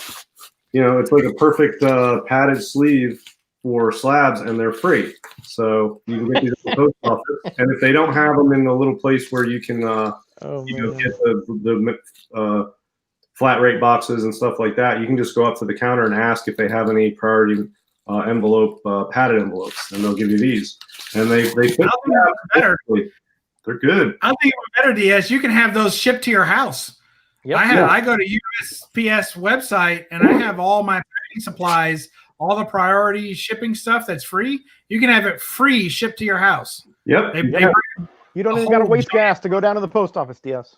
it's like a perfect padded sleeve for slabs, and they're free. So you can get these at the post office, and if they don't have them in the little place where you can get the flat rate boxes and stuff like that, you can just go up to the counter and ask if they have any priority padded envelopes, and they'll give you these. And they fit better. They're good. I'll think even better, DS. You can have those shipped to your house. Yep. I go to USPS website and I have all my packing supplies, all the priority shipping stuff that's free. You can have it free shipped to your house. Yep. You don't even got to waste gas to go down to the post office, DS.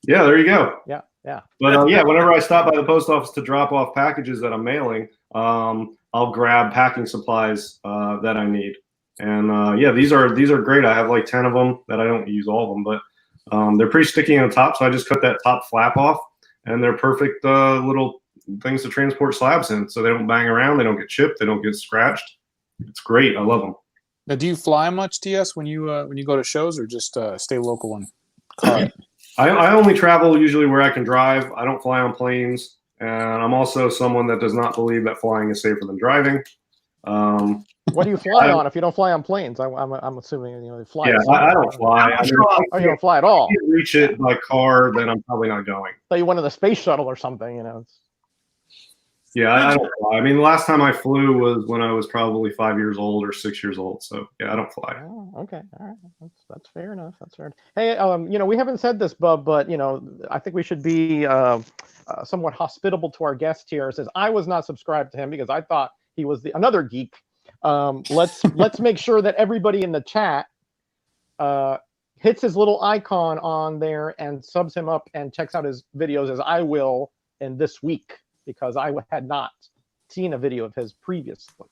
Yeah, there you go. Yeah. But whenever I stop by the post office to drop off packages that I'm mailing, I'll grab packing supplies that I need. And these are great. I have like 10 of them that I don't use all of them, but they're pretty sticky on top. So I just cut that top flap off, and they're perfect little things to transport slabs in, so they don't bang around, they don't get chipped, they don't get scratched. It's great. I love them. Now, do you fly much, TS, when you go to shows, or just stay local and car? I only travel usually where I can drive. I don't fly on planes, and I'm also someone that does not believe that flying is safer than driving. What do you fly on if you don't fly on planes? I'm assuming you fly. Yeah, I don't fly. You don't fly at all. If you reach it by car, then I'm probably not going. So you went in the space shuttle or something, Yeah, I don't fly. I mean, the last time I flew was when I was probably 5 years old or 6 years old. So yeah, I don't fly. Oh, okay, all right, that's fair enough. That's fair. Hey, we haven't said this, Bub, but I think we should be somewhat hospitable to our guest here. It says I was not subscribed to him because I thought he was another geek. Let's make sure that everybody in the chat hits his little icon on there and subs him up and checks out his videos, as I will in this week, because I had not seen a video of his previously.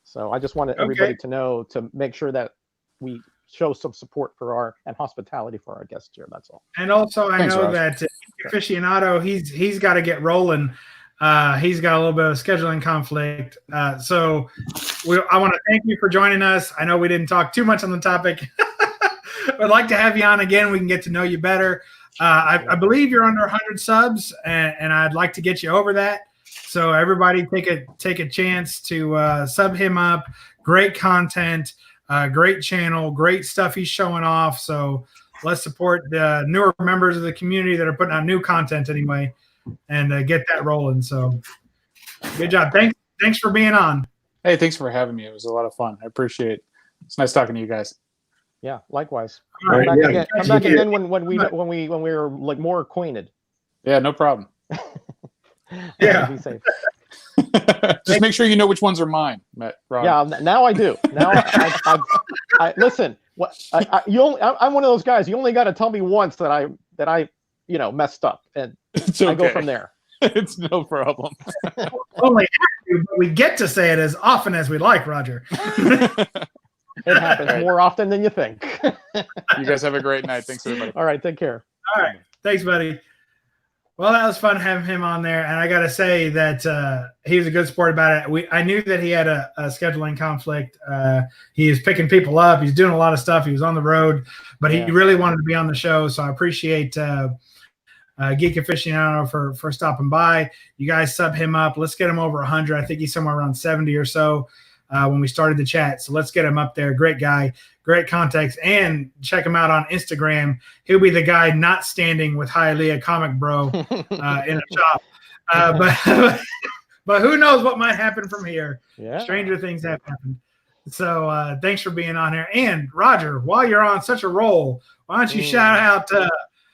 So I just wanted everybody to know, to make sure that we show some support for and hospitality for our guest here. That's all. And also, I know that Geek Aficionado, he's got to get rolling. He's got a little bit of scheduling conflict. So I want to thank you for joining us. I know we didn't talk too much on the topic. I'd like to have you on again. We can get to know you better. I believe you're under 100 subs, and I'd like to get you over that. So everybody take a chance to sub him up. Great content, great channel, great stuff he's showing off. So let's support the newer members of the community that are putting out new content anyway, and get that rolling. So good job. Thanks for being on. Hey, thanks for having me. It was a lot of fun. I appreciate it. It's nice talking to you guys. Yeah, likewise. Come back again when we're like more acquainted. Yeah, no problem. Yeah. Be safe. Just make sure you know which ones are mine, Matt. Rob. Yeah, now I do. Now I listen. I'm one of those guys. You only got to tell me once that I messed up, and it's okay. I go from there. It's no problem. Only but we get to say it as often as we like, Roger. It happens more often than you think. You guys have a great night. Thanks, everybody. All right, take care. All right, thanks, buddy. Well, that was fun having him on there, and I got to say that he was a good sport about it. I knew that he had a scheduling conflict. He is picking people up. He's doing a lot of stuff. He was on the road, but he really wanted to be on the show, so I appreciate Geek Aficionado for stopping by. You guys sub him up. Let's get him over 100. I think he's somewhere around 70 or so when we started the chat. So let's get him up there. Great guy, great context, and check him out on Instagram. He'll be the guy not standing with Hialeah Comic Bro in a shop. But who knows what might happen from here. Yeah. Stranger things have happened. So thanks for being on here. And Roger, while you're on such a roll, why don't you shout out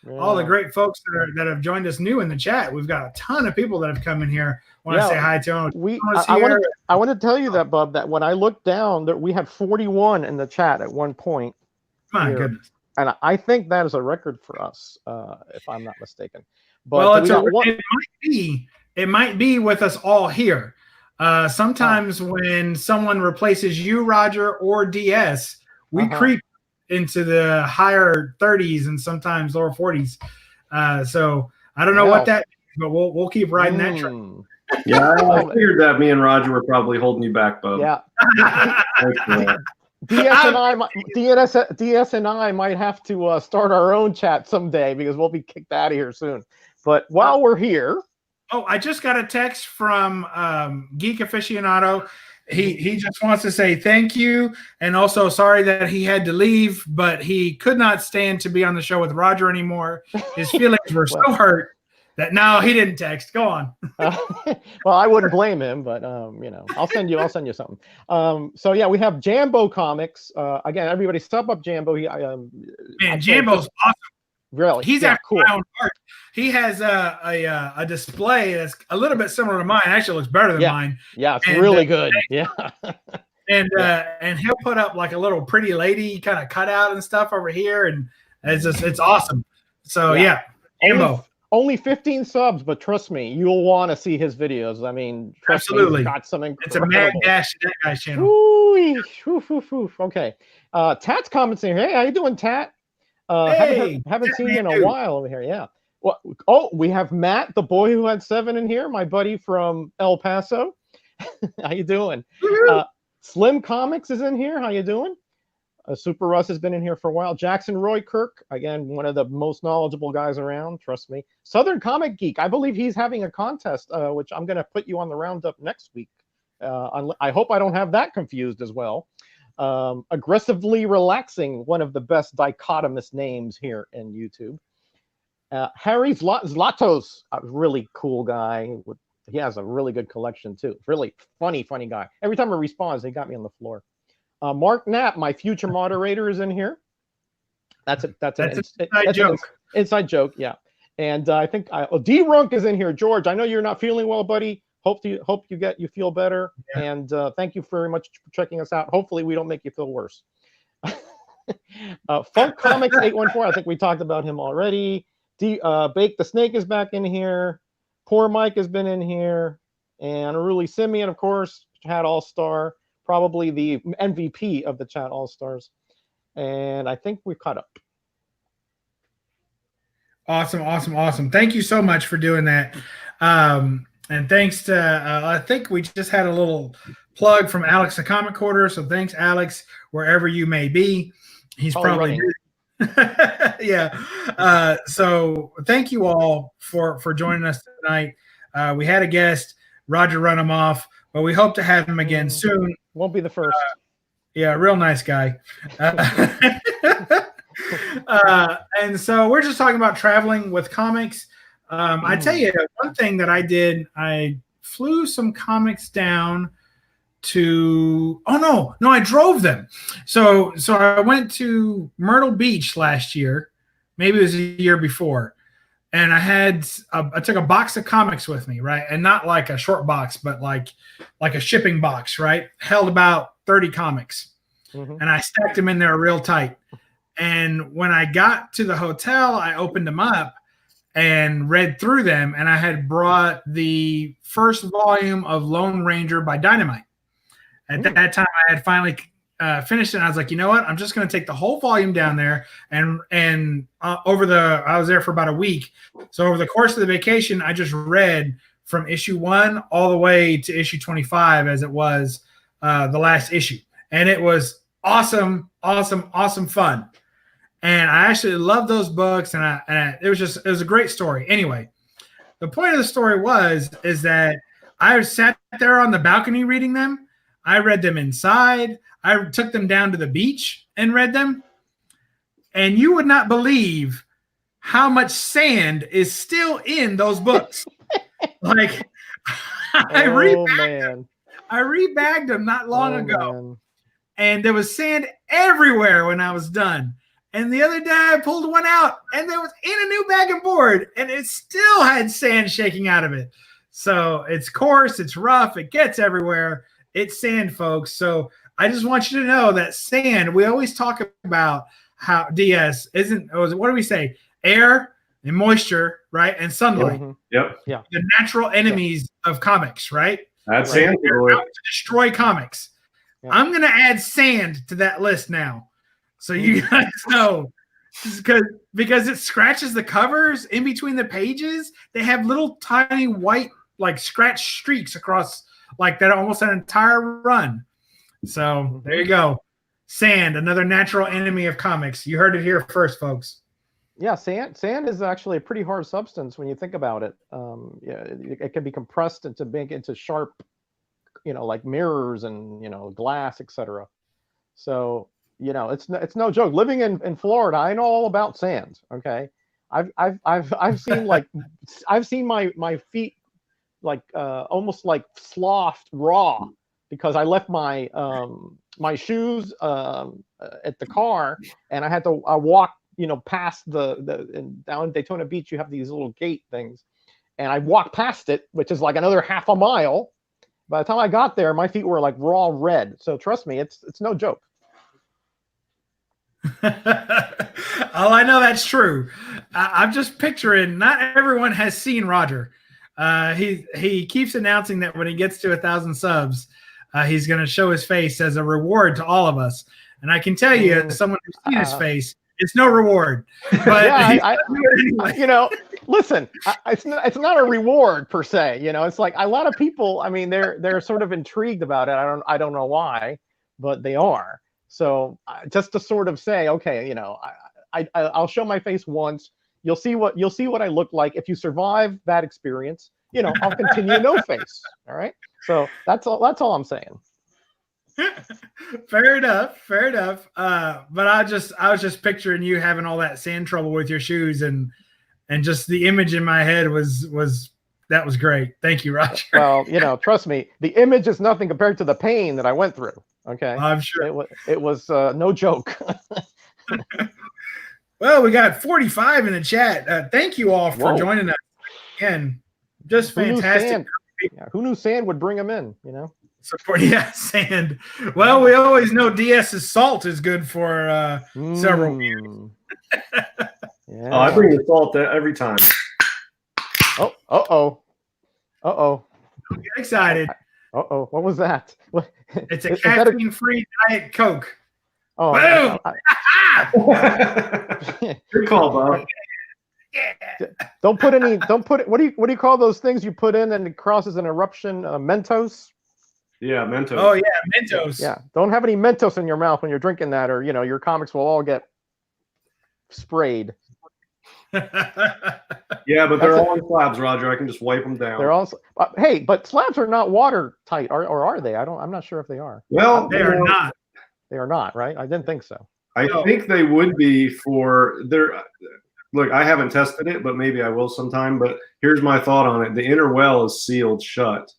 all the great folks that have joined us new in the chat. We've got a ton of people that have come in here. Want to say hi to them. I want to tell you that, Bub, that when I looked down, that we had 41 in the chat at one point. My goodness. And I think that is a record for us, if I'm not mistaken. But well, it might be it might be with us all here. Sometimes when someone replaces you, Roger, or DS, we creep into the higher 30s and sometimes lower 40s. So I don't know what that means, but we'll keep riding that train. Yeah, I figured that me and Roger were probably holding you back, Bub. Yeah. DS and I might have to start our own chat someday because we'll be kicked out of here soon. But while we're here, I just got a text from Geek Aficionado. He just wants to say thank you and also sorry that he had to leave, but he could not stand to be on the show with Roger anymore. His feelings were so hurt that no, he didn't text. Go on. Well, I wouldn't blame him, but you know, I'll send you something. So yeah, we have Jambo Comics. Again, everybody sub up Jambo. Man, Jambo's awesome. Really, he's actually my own art. He has a display that's a little bit similar to mine. Actually, looks better than mine. Yeah, it's really good. Yeah. And he'll put up like a little pretty lady kind of cutout and stuff over here, and it's awesome. So yeah, Jambo. Only 15 subs, but trust me, you'll want to see his videos. I mean, absolutely, he's got some incredible. It's a mad dash to that guy's channel. Ooh, okay, Tat's comments in here. Hey, how you doing, Tat? Haven't seen you in a while over here. Yeah. Well, we have Matt, the boy who had 7 in here, my buddy from El Paso. How you doing? Slim Comics is in here. How you doing? Super Russ has been in here for a while. Jackson Roy Kirk, again, one of the most knowledgeable guys around, trust me. Southern Comic Geek, I believe he's having a contest, which I'm going to put you on the roundup next week. I hope I don't have that confused as well. Aggressively Relaxing, one of the best dichotomous names here in YouTube. Harry Zlatos, a really cool guy. He has a really good collection too. Really funny guy. Every time he responds, he got me on the floor. Mark Knapp, my future moderator, is in here. That's an inside joke. Inside joke, yeah. And I think D Runk is in here. George, I know you're not feeling well, buddy. Hope you feel better. Yeah. And thank you very much for checking us out. Hopefully, we don't make you feel worse. Funk Comics 814. I think we talked about him already. Bake the Snake is back in here. Poor Mike has been in here, and Ruli Simeon, of course, Chat All Star. Probably the MVP of the Chat All-Stars. And I think we've caught up. Awesome. Thank you so much for doing that. And thanks to, I think we just had a little plug from Alex, the Comic Quarter. So thanks, Alex, wherever you may be. He's probably yeah. So thank you all for joining us tonight. We had a guest, Roger Runoff, but we hope to have him again soon. Won't be the first. Yeah, real nice guy. And so we're just talking about traveling with comics. I tell you, one thing that I did, I flew some comics down to, I drove them. So I went to Myrtle Beach last year. Maybe it was a year before. And I took a box of comics with me, right? And not like a short box, but like a shipping box, right? Held about 30 comics. Mm-hmm. And I stacked them in there real tight. And when I got to the hotel, I opened them up and read through them. And I had brought the first volume of Lone Ranger by Dynamite. At that time, I had finally finished it. And I was like, you know what? I'm just going to take the whole volume down there. And I was there for about a week. So over the course of the vacation, I just read from issue 1 all the way to issue 25 as it was the last issue. And it was awesome fun. And I actually loved those books. And it was a great story. Anyway, the point of the story is that I sat there on the balcony reading them. I read them inside. I took them down to the beach and read them. And you would not believe how much sand is still in those books. Like, I rebagged them not long ago. Man. And there was sand everywhere when I was done. And the other day I pulled one out and there was in a new bag and board and it still had sand shaking out of it. So it's coarse, it's rough, it gets everywhere. It's sand, folks. So I just want you to know that sand, we always talk about how DS what do we say? Air and moisture, right, and sunlight. Mhm. Yep. The natural enemies of comics, right? That's Right. sand. They're out to destroy comics. Yeah. I'm going to add sand to that list now. So you guys know, because it scratches the covers in between the pages. They have little tiny white, like scratch streaks across like that almost an entire run. So there you go. Sand, another natural enemy of comics. You heard it here first, folks. Yeah, sand is actually a pretty hard substance when you think about it. Yeah, it can be compressed into sharp, like mirrors and glass, etc. So it's no joke. Living in Florida, I know all about sand. Okay, I've seen I've seen my feet like almost like slothed raw because I left my my shoes at the car and I had to walk past and down in Daytona Beach you have these little gate things and I walked past it, which is like another half a mile. By the time I got there, my feet were like raw red. So trust me, it's no joke. Oh, I know that's true. I'm just picturing. Not everyone has seen Roger. He keeps announcing that when he gets to 1,000 subs, he's going to show his face as a reward to all of us. And I can tell you, as someone who's seen his face, it's no reward. But yeah, listen, it's not a reward per se. It's like a lot of people. I mean, they're sort of intrigued about it. I don't know why, but they are. So just to sort of say, okay, I'll show my face once. You'll see what I look like. If you survive that experience, I'll continue no face. All right. So that's all I'm saying. Fair enough. But I was just picturing you having all that sand trouble with your shoes and just the image in my head was great. Thank you, Roger. Well, trust me, the image is nothing compared to the pain that I went through. Okay. I'm sure it was no joke. Well, we got 45 in the chat. Thank you all for joining us again. Just fantastic. Who knew sand would bring them in? Support, sand. Well, we always know DS's salt is good for several years. Yeah. Oh, I bring the salt every time. Oh. Get excited. What was that? It's a caffeine-free Diet Coke. Oh, boom! Good call, Bob. Yeah. Don't put what do you call those things you put in and it crosses an eruption? Mentos. Yeah, Mentos. Oh yeah, Mentos. Yeah, don't have any Mentos in your mouth when you're drinking that, or your comics will all get sprayed. Yeah, but they're all in slabs, Roger. I can just wipe them down. They're also hey, but slabs are not watertight, or are they? I'm not sure if they are. Well, they are not. They are not, right? I didn't think so. I think they would be for their. Look, I haven't tested it, but maybe I will sometime. But here's my thought on it: the inner well is sealed shut,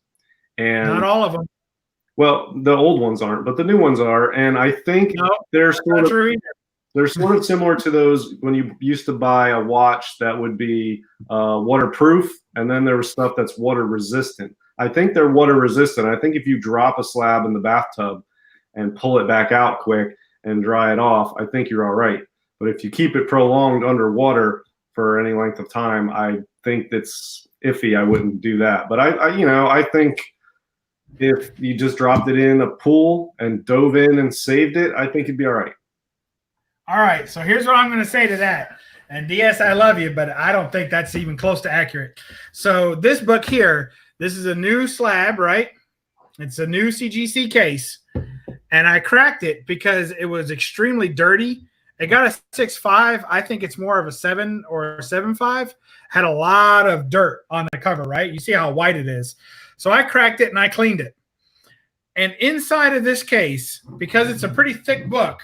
and not all of them. Well, the old ones aren't, but the new ones are, and I think they're sort of similar to those when you used to buy a watch that would be waterproof, and then there was stuff that's water resistant. I think they're water resistant. I think if you drop a slab in the bathtub and pull it back out quick and dry it off, I think you're all right. But if you keep it prolonged underwater for any length of time, I think that's iffy. I wouldn't do that. But I think if you just dropped it in a pool and dove in and saved it, I think it'd be all right. All right, so here's what I'm going to say to that. And DS, I love you, but I don't think that's even close to accurate. So this book here, this is a new slab, right? It's a new CGC case. And I cracked it because it was extremely dirty. It got a 6.5. I think it's more of a 7 or a 7.5. Had a lot of dirt on the cover, right? You see how white it is. So I cracked it and I cleaned it. And inside of this case, because it's a pretty thick book,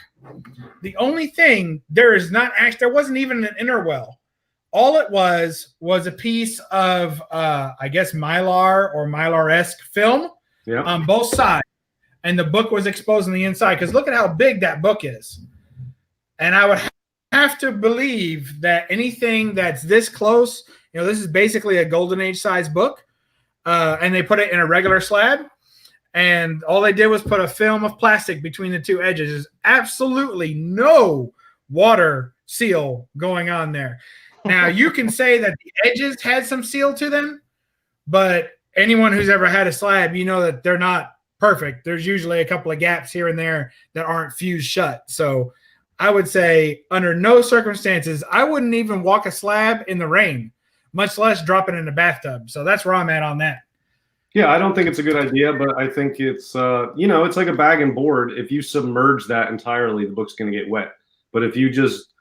the only thing there wasn't even an inner well. All it was a piece of, I guess, Mylar or Mylar-esque film on both sides. And the book was exposed on the inside because look at how big that book is. And I would have to believe that anything that's this close, this is basically a Golden Age size book. And they put it in a regular slab. And all they did was put a film of plastic between the two edges. There's absolutely no water seal going on there. Now, you can say that the edges had some seal to them, but anyone who's ever had a slab, you know that they're not perfect. There's usually a couple of gaps here and there that aren't fused shut. So I would say under no circumstances, I wouldn't even walk a slab in the rain, much less drop it in the bathtub. So that's where I'm at on that. Yeah, I don't think it's a good idea, but I think it's, it's like a bag and board. If you submerge that entirely, the book's going to get wet. But if you just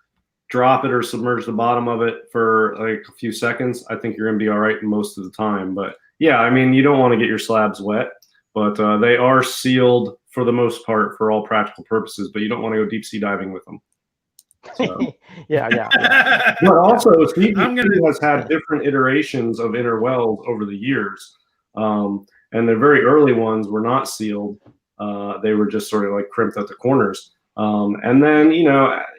drop it or submerge the bottom of it for like a few seconds, I think you're going to be all right most of the time. But yeah, I mean, you don't want to get your slabs wet, but they are sealed for the most part for all practical purposes, but you don't want to go deep sea diving with them. So. yeah. But also, CGC has had different iterations of inner wells over the years. And the very early ones were not sealed. They were just sort of like crimped at the corners. And then,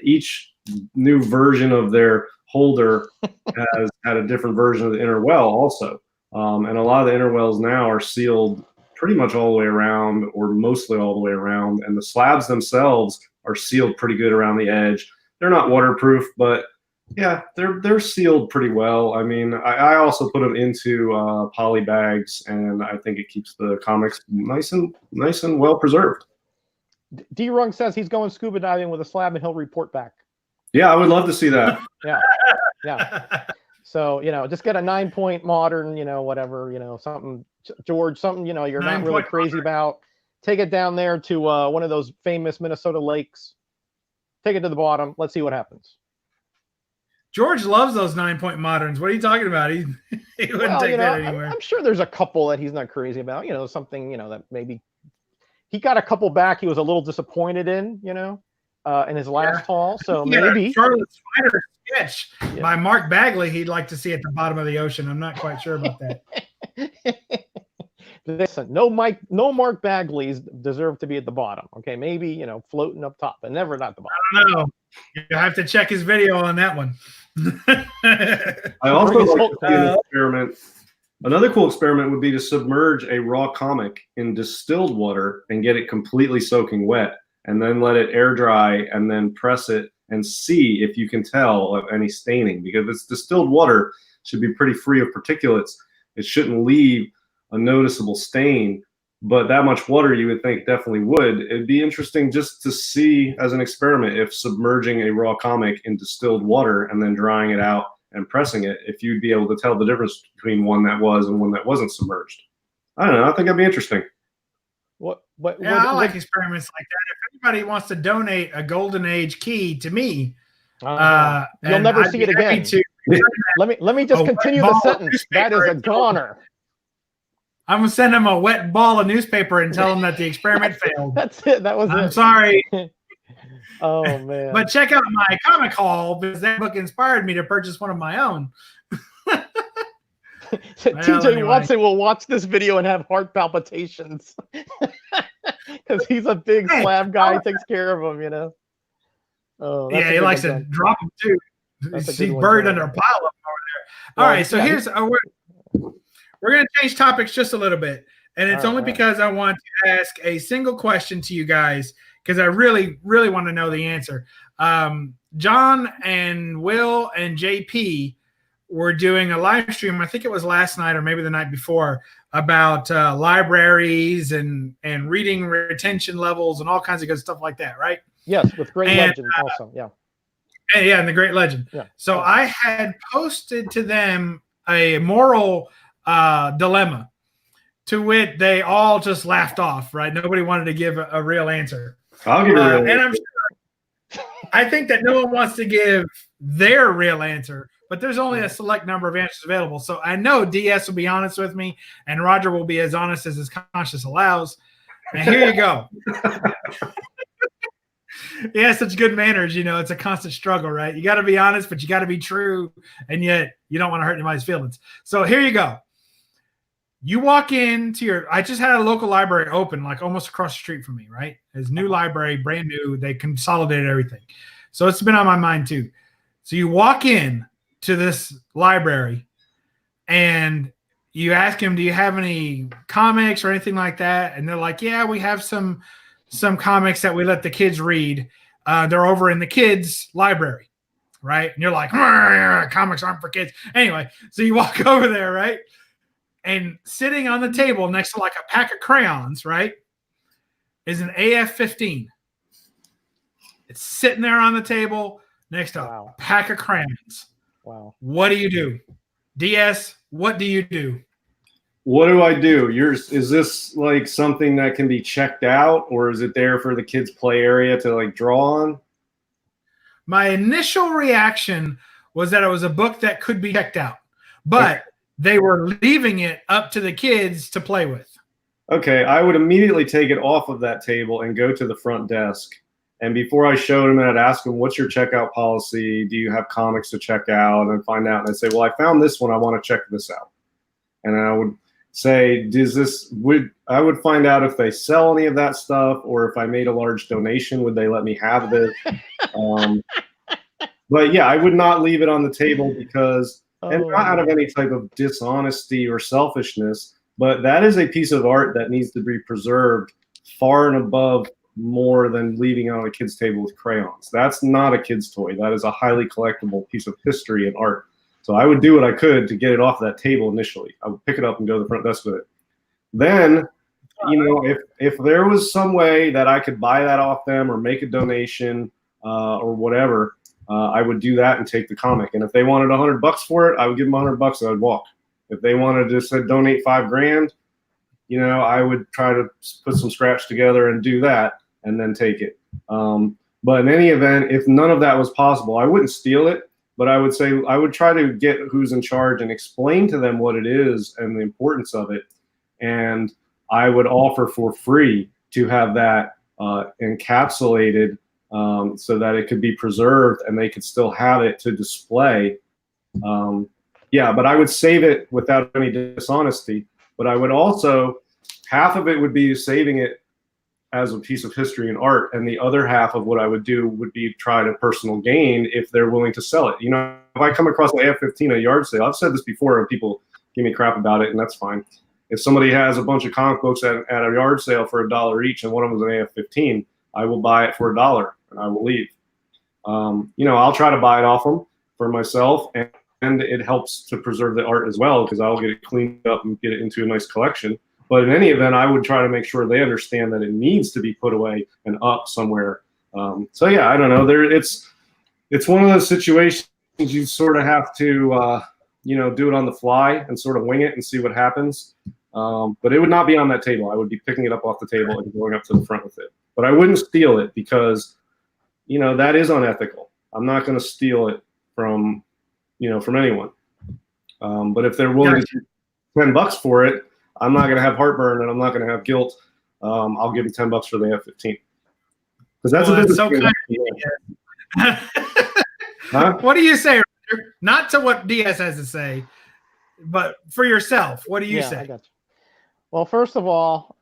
each new version of their holder has had a different version of the inner well also. And a lot of the inner wells now are sealed pretty much all the way around, or mostly all the way around. And the slabs themselves are sealed pretty good around the edge. They're not waterproof, but yeah, they're sealed pretty well. I mean, I also put them into poly bags, and I think it keeps the comics nice and well preserved. D-Rung says he's going scuba diving with a slab, and he'll report back. Yeah, I would love to see that. Yeah. So, just get a 9-point modern, whatever, something, George, something, you're not really crazy about. Take it down there to one of those famous Minnesota lakes. Take it to the bottom. Let's see what happens. George loves those 9-point moderns. What are you talking about? He wouldn't take that anywhere. I'm sure there's a couple that he's not crazy about, something, that maybe he got a couple back he was a little disappointed in, in his last haul. So maybe Charlotte Spider sketch by Mark Bagley he'd like to see at the bottom of the ocean. I'm not quite sure about that. Listen, no Mark Bagleys deserve to be at the bottom. Okay, maybe floating up top, but never at the bottom. I don't know. You have to check his video on that one. I also like to see an experiment. Another cool experiment would be to submerge a raw comic in distilled water and get it completely soaking wet, and then let it air dry, and then press it and see if you can tell of any staining. Because if it's distilled water, it should be pretty free of particulates. It shouldn't leave a noticeable stain, but that much water you would think definitely would. It'd be interesting just to see as an experiment if submerging a raw comic in distilled water and then drying it out and pressing it, if you'd be able to tell the difference between one that was and one that wasn't submerged. I don't know. I think that'd be interesting. I like experiments like that. If anybody wants to donate a Golden Age key to me, you'll never see it again. Let me just continue the sentence. That is a goner. I'm gonna send him a wet ball of newspaper and tell him that the experiment failed. That's it. That was I'm sorry. Oh man. But check out my comic haul, because that book inspired me to purchase one of my own. TJ Watson will watch this video and have heart palpitations because he's a big slab guy. He takes care of them, Oh, yeah, he likes to drop them too. He's buried under a pile of them over there. All right, so here's we're going to change topics just a little bit, and it's only because I want to ask a single question to you guys, because I really, really want to know the answer. John and Will and JP were doing a live stream, I think it was last night or maybe the night before, about libraries and reading retention levels and all kinds of good stuff like that, right? Yes, with Great Legend also, yeah. And the Great Legend. Yeah. So I had posted to them a moral dilemma, to wit they all just laughed off, right? Nobody wanted to give a real answer. I'll give you a real and I'm sure, I think that no one wants to give their real answer, but there's only a select number of answers available. So I know DS will be honest with me, and Roger will be as honest as his conscience allows. And here you go. He has such good manners, it's a constant struggle, right? You got to be honest, but you got to be true, and yet you don't want to hurt anybody's feelings. So here you go. You walk into I just had a local library open, like almost across the street from me, right? It's new library, brand new. They consolidated everything. So it's been on my mind too. So you walk in to this library and you ask them, do you have any comics or anything like that? And they're like, yeah, we have some comics that we let the kids read. They're over in the kids' library, right? And you're like, comics aren't for kids. Anyway, so you walk over there, right? And sitting on the table next to like a pack of crayons, right, is an AF-15. It's sitting there on the table next to a pack of crayons. Wow. What do you do? DS, what do you do? What do I do? Is this like something that can be checked out, or is it there for the kids' play area to like draw on? My initial reaction was that it was a book that could be checked out, but they were leaving it up to the kids to play with. Okay, I would immediately take it off of that table and go to the front desk. And before I showed him, I'd ask him, what's your checkout policy? Do you have comics to check out? And find out. And I'd say, well, I found this one. I want to check this out. And I would say, I would find out if they sell any of that stuff, or if I made a large donation, would they let me have this? But yeah, I would not leave it on the table because, and not out of any type of dishonesty or selfishness, but that is a piece of art that needs to be preserved far and above more than leaving it on a kid's table with crayons. That's not a kid's toy. That is a highly collectible piece of history and art. So I would do what I could to get it off that table initially. I would pick it up and go to the front desk with it. Then, if there was some way that I could buy that off them or make a donation or whatever, I would do that and take the comic. And if they wanted $100 for it, I would give them $100 and I'd walk. If they wanted to say donate $5,000, I would try to put some scratch together and do that and then take it. But in any event, if none of that was possible, I wouldn't steal it, but I would say I would try to get who's in charge and explain to them what it is and the importance of it. And I would offer for free to have that encapsulated so that it could be preserved and they could still have it to display. But I would save it without any dishonesty. But I would also, half of it would be saving it as a piece of history and art, and the other half of what I would do would be try to personal gain if they're willing to sell it. If I come across an AF-15 at a yard sale, I've said this before, and people give me crap about it, and that's fine. If somebody has a bunch of comic books at a yard sale for $1 each, and one of them is an AF-15, I will buy it for $1, and I will leave. I'll try to buy it off them for myself, and it helps to preserve the art as well because I'll get it cleaned up and get it into a nice collection. But in any event, I would try to make sure they understand that it needs to be put away and up somewhere. I don't know. It's one of those situations you sort of have to, do it on the fly and sort of wing it and see what happens. But it would not be on that table. I would be picking it up off the table and going up to the front with it. But I wouldn't steal it because, that is unethical. I'm not going to steal it from anyone. But if they're willing to pay $10 for it, I'm not going to have heartburn and I'm not going to have guilt. I'll give you $10 for the F-15 because that's a business. So kind of What do you say, Richard? Not to what DS has to say, but for yourself, what do you say? I got you. Well, first of all,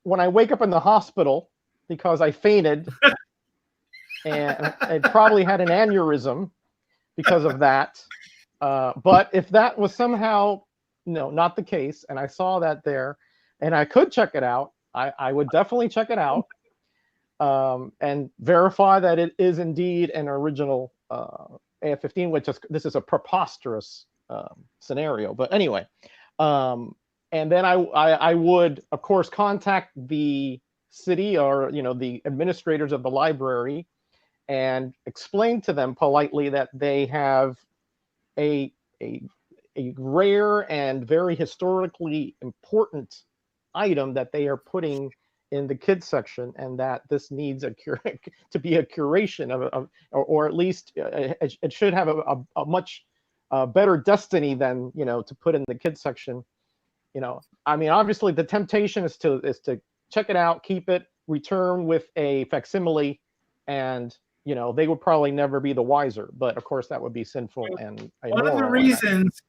when I wake up in the hospital because I fainted and I probably had an aneurysm because of that. But if that was somehow not the case, and I saw that there, and I could check it out, I would definitely check it out and verify that it is indeed an original AF-15, this is a preposterous scenario. But anyway, and then I would, of course, contact the city or the administrators of the library and explain to them politely that they have a rare and very historically important item that they are putting in the kids section, and that this needs to be a curation of or at least it should have a much better destiny than to put in the kids section. Obviously the temptation is to check it out, keep it, return with a facsimile, and they would probably never be the wiser. But of course, that would be sinful and one of the reasons.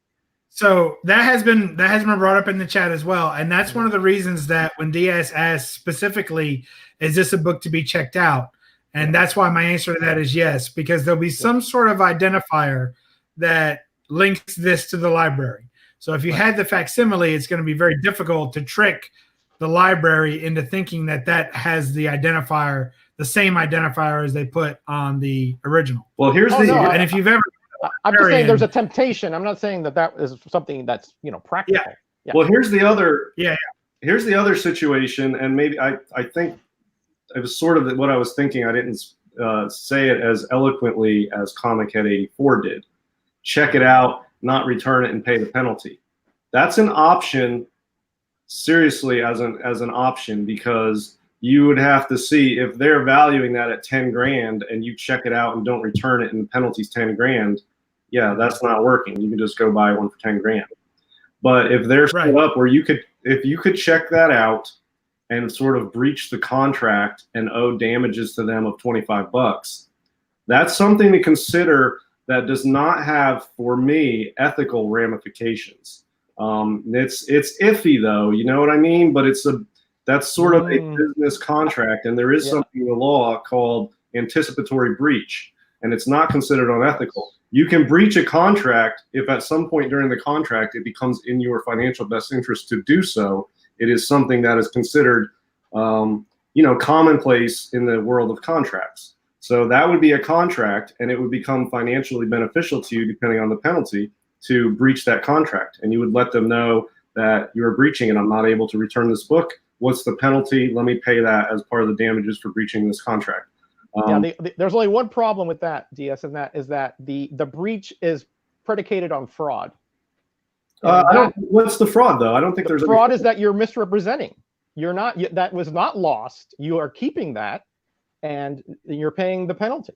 So that has been brought up in the chat as well, and that's one of the reasons that when DS asked specifically, "Is this a book to be checked out?" and that's why my answer to that is yes, because there'll be some sort of identifier that links this to the library. So if you had the facsimile, it's going to be very difficult to trick the library into thinking that has the identifier the same identifier as they put on the original. Well, here's Oh, the no, And if you've ever, I'm just saying there's a temptation. I'm not saying that is something that's practical. Yeah. well, here's the other Yeah. here's the other situation, and maybe I think it was sort of what I was thinking. I didn't say it as eloquently as Comic Head 84 did. Check it out, not return it, and pay the penalty. That's an option, seriously, as an option, because you would have to see if they're valuing that at 10 grand and you check it out and don't return it and the penalty's 10 grand. Yeah, that's not working. You can just go buy one for 10 grand. But if they're set up where if you could check that out and sort of breach the contract and owe damages to them of $25, that's something to consider that does not have, for me, ethical ramifications. It's iffy though, you know what I mean? But that's sort of a business contract, and there is something in the law called anticipatory breach, and it's not considered unethical. You can breach a contract if at some point during the contract it becomes in your financial best interest to do so. It is something that is considered, commonplace in the world of contracts. So that would be a contract, and it would become financially beneficial to you, depending on the penalty, to breach that contract. And you would let them know that you're breaching it. I'm not able to return this book. What's the penalty? Let me pay that as part of the damages for breaching this contract. There's only one problem with that, DS, and that is that the breach is predicated on fraud. What's the fraud, though? I don't think there's fraud is that you're misrepresenting. You're not. That was not lost. You are keeping that, and you're paying the penalty.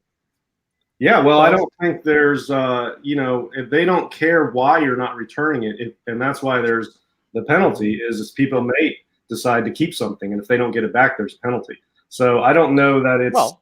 Yeah, well, I don't think there's, if they don't care why you're not returning it, and that's why there's the penalty is people may decide to keep something, and if they don't get it back, there's a penalty. So I don't know that it's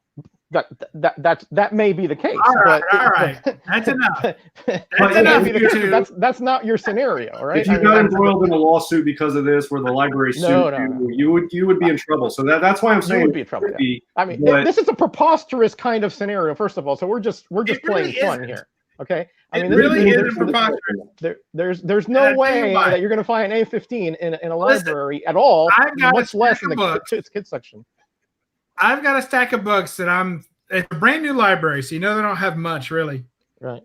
that may be the case. All right. That's enough. That's enough. That's not your scenario, right? If you got embroiled in a lawsuit because of this, where the library sued you would be in trouble. So that's why I'm saying you would be in trouble. I mean, this is a preposterous kind of scenario. First of all, so we're just playing fun here. Okay, I mean, really isn't preposterous. There's no way that you're going to find an A15 in a library at all, much less in the kids section. I've got a stack of books that it's a brand new library, so they don't have much really. Right.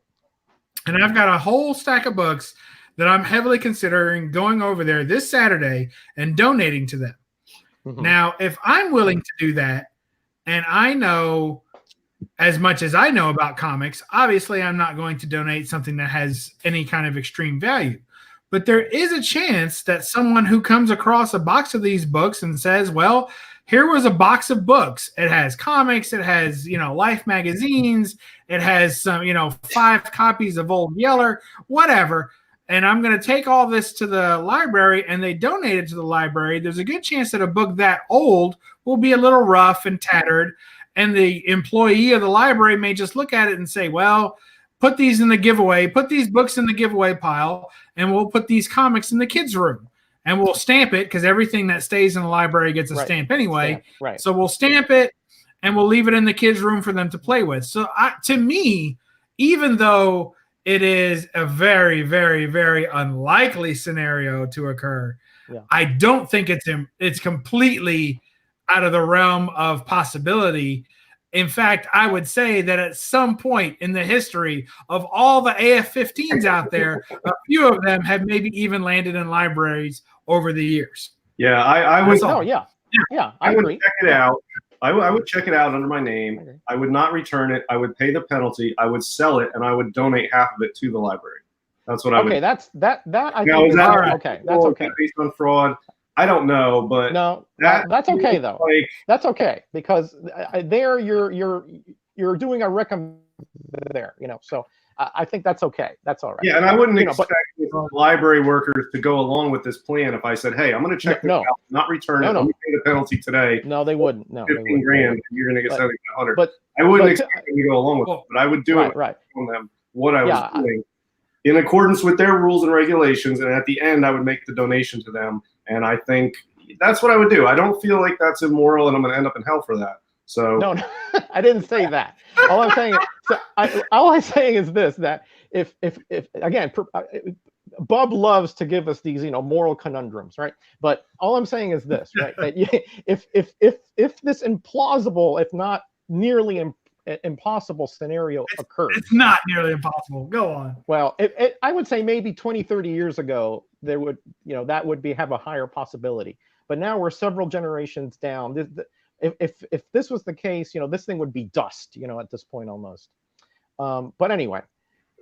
And I've got a whole stack of books that I'm heavily considering going over there this Saturday and donating to them. Mm-hmm. Now, if I'm willing to do that, and I know as much as I know about comics, obviously I'm not going to donate something that has any kind of extreme value. But there is a chance that someone who comes across a box of these books and says, well, here was a box of books. It has comics. It has, Life magazines. It has some, 5 copies of Old Yeller, whatever. And I'm going to take all this to the library, and they donate it to the library. There's a good chance that a book that old will be a little rough and tattered. And the employee of the library may just look at it and say, well, put these in the giveaway, put these books in the giveaway pile, and we'll put these comics in the kids' room. And we'll stamp it, because everything that stays in the library gets a stamp anyway. Right. So we'll stamp it, and we'll leave it in the kids' room for them to play with. So to me, even though it is a very, very, very unlikely scenario to occur, I don't think it's completely out of the realm of possibility. In fact, I would say that at some point in the history of all the AF-15s out there, a few of them have maybe even landed in libraries over the years. Yeah, I would. I agree. Check it out. I would check it out under my name. Okay. I would not return it. I would pay the penalty. I would sell it, and I would donate half of it to the library. That's what I would. Okay, that I think is all right. Okay, that's okay. Based on fraud, I don't know, but no, that's okay though. That's okay, because there you're doing a recommend there, So I think that's okay. That's all right. Yeah, and I wouldn't expect library workers to go along with this plan if I said, "Hey, I'm going to check this out, not return it. Let me pay the penalty today." No, they wouldn't. No, 15 grand. You're going to get 700. But I wouldn't expect them to go along with it. But I would do it on them what I was doing in accordance with their rules and regulations, and at the end, I would make the donation to them. And I think that's what I would do. I don't feel like that's immoral, and I'm going to end up in hell for that. So no, I didn't say that. All I'm saying is this: that if again, Bub loves to give us these, moral conundrums, right? But all I'm saying is this, right? That if this implausible, if not nearly impossible scenario occurs, it's not nearly impossible. Go on. well, I would say maybe 20, 30 years ago, there would, that would have a higher possibility. But now we're several generations down. If this was the case, this thing would be dust, at this point almost. But anyway,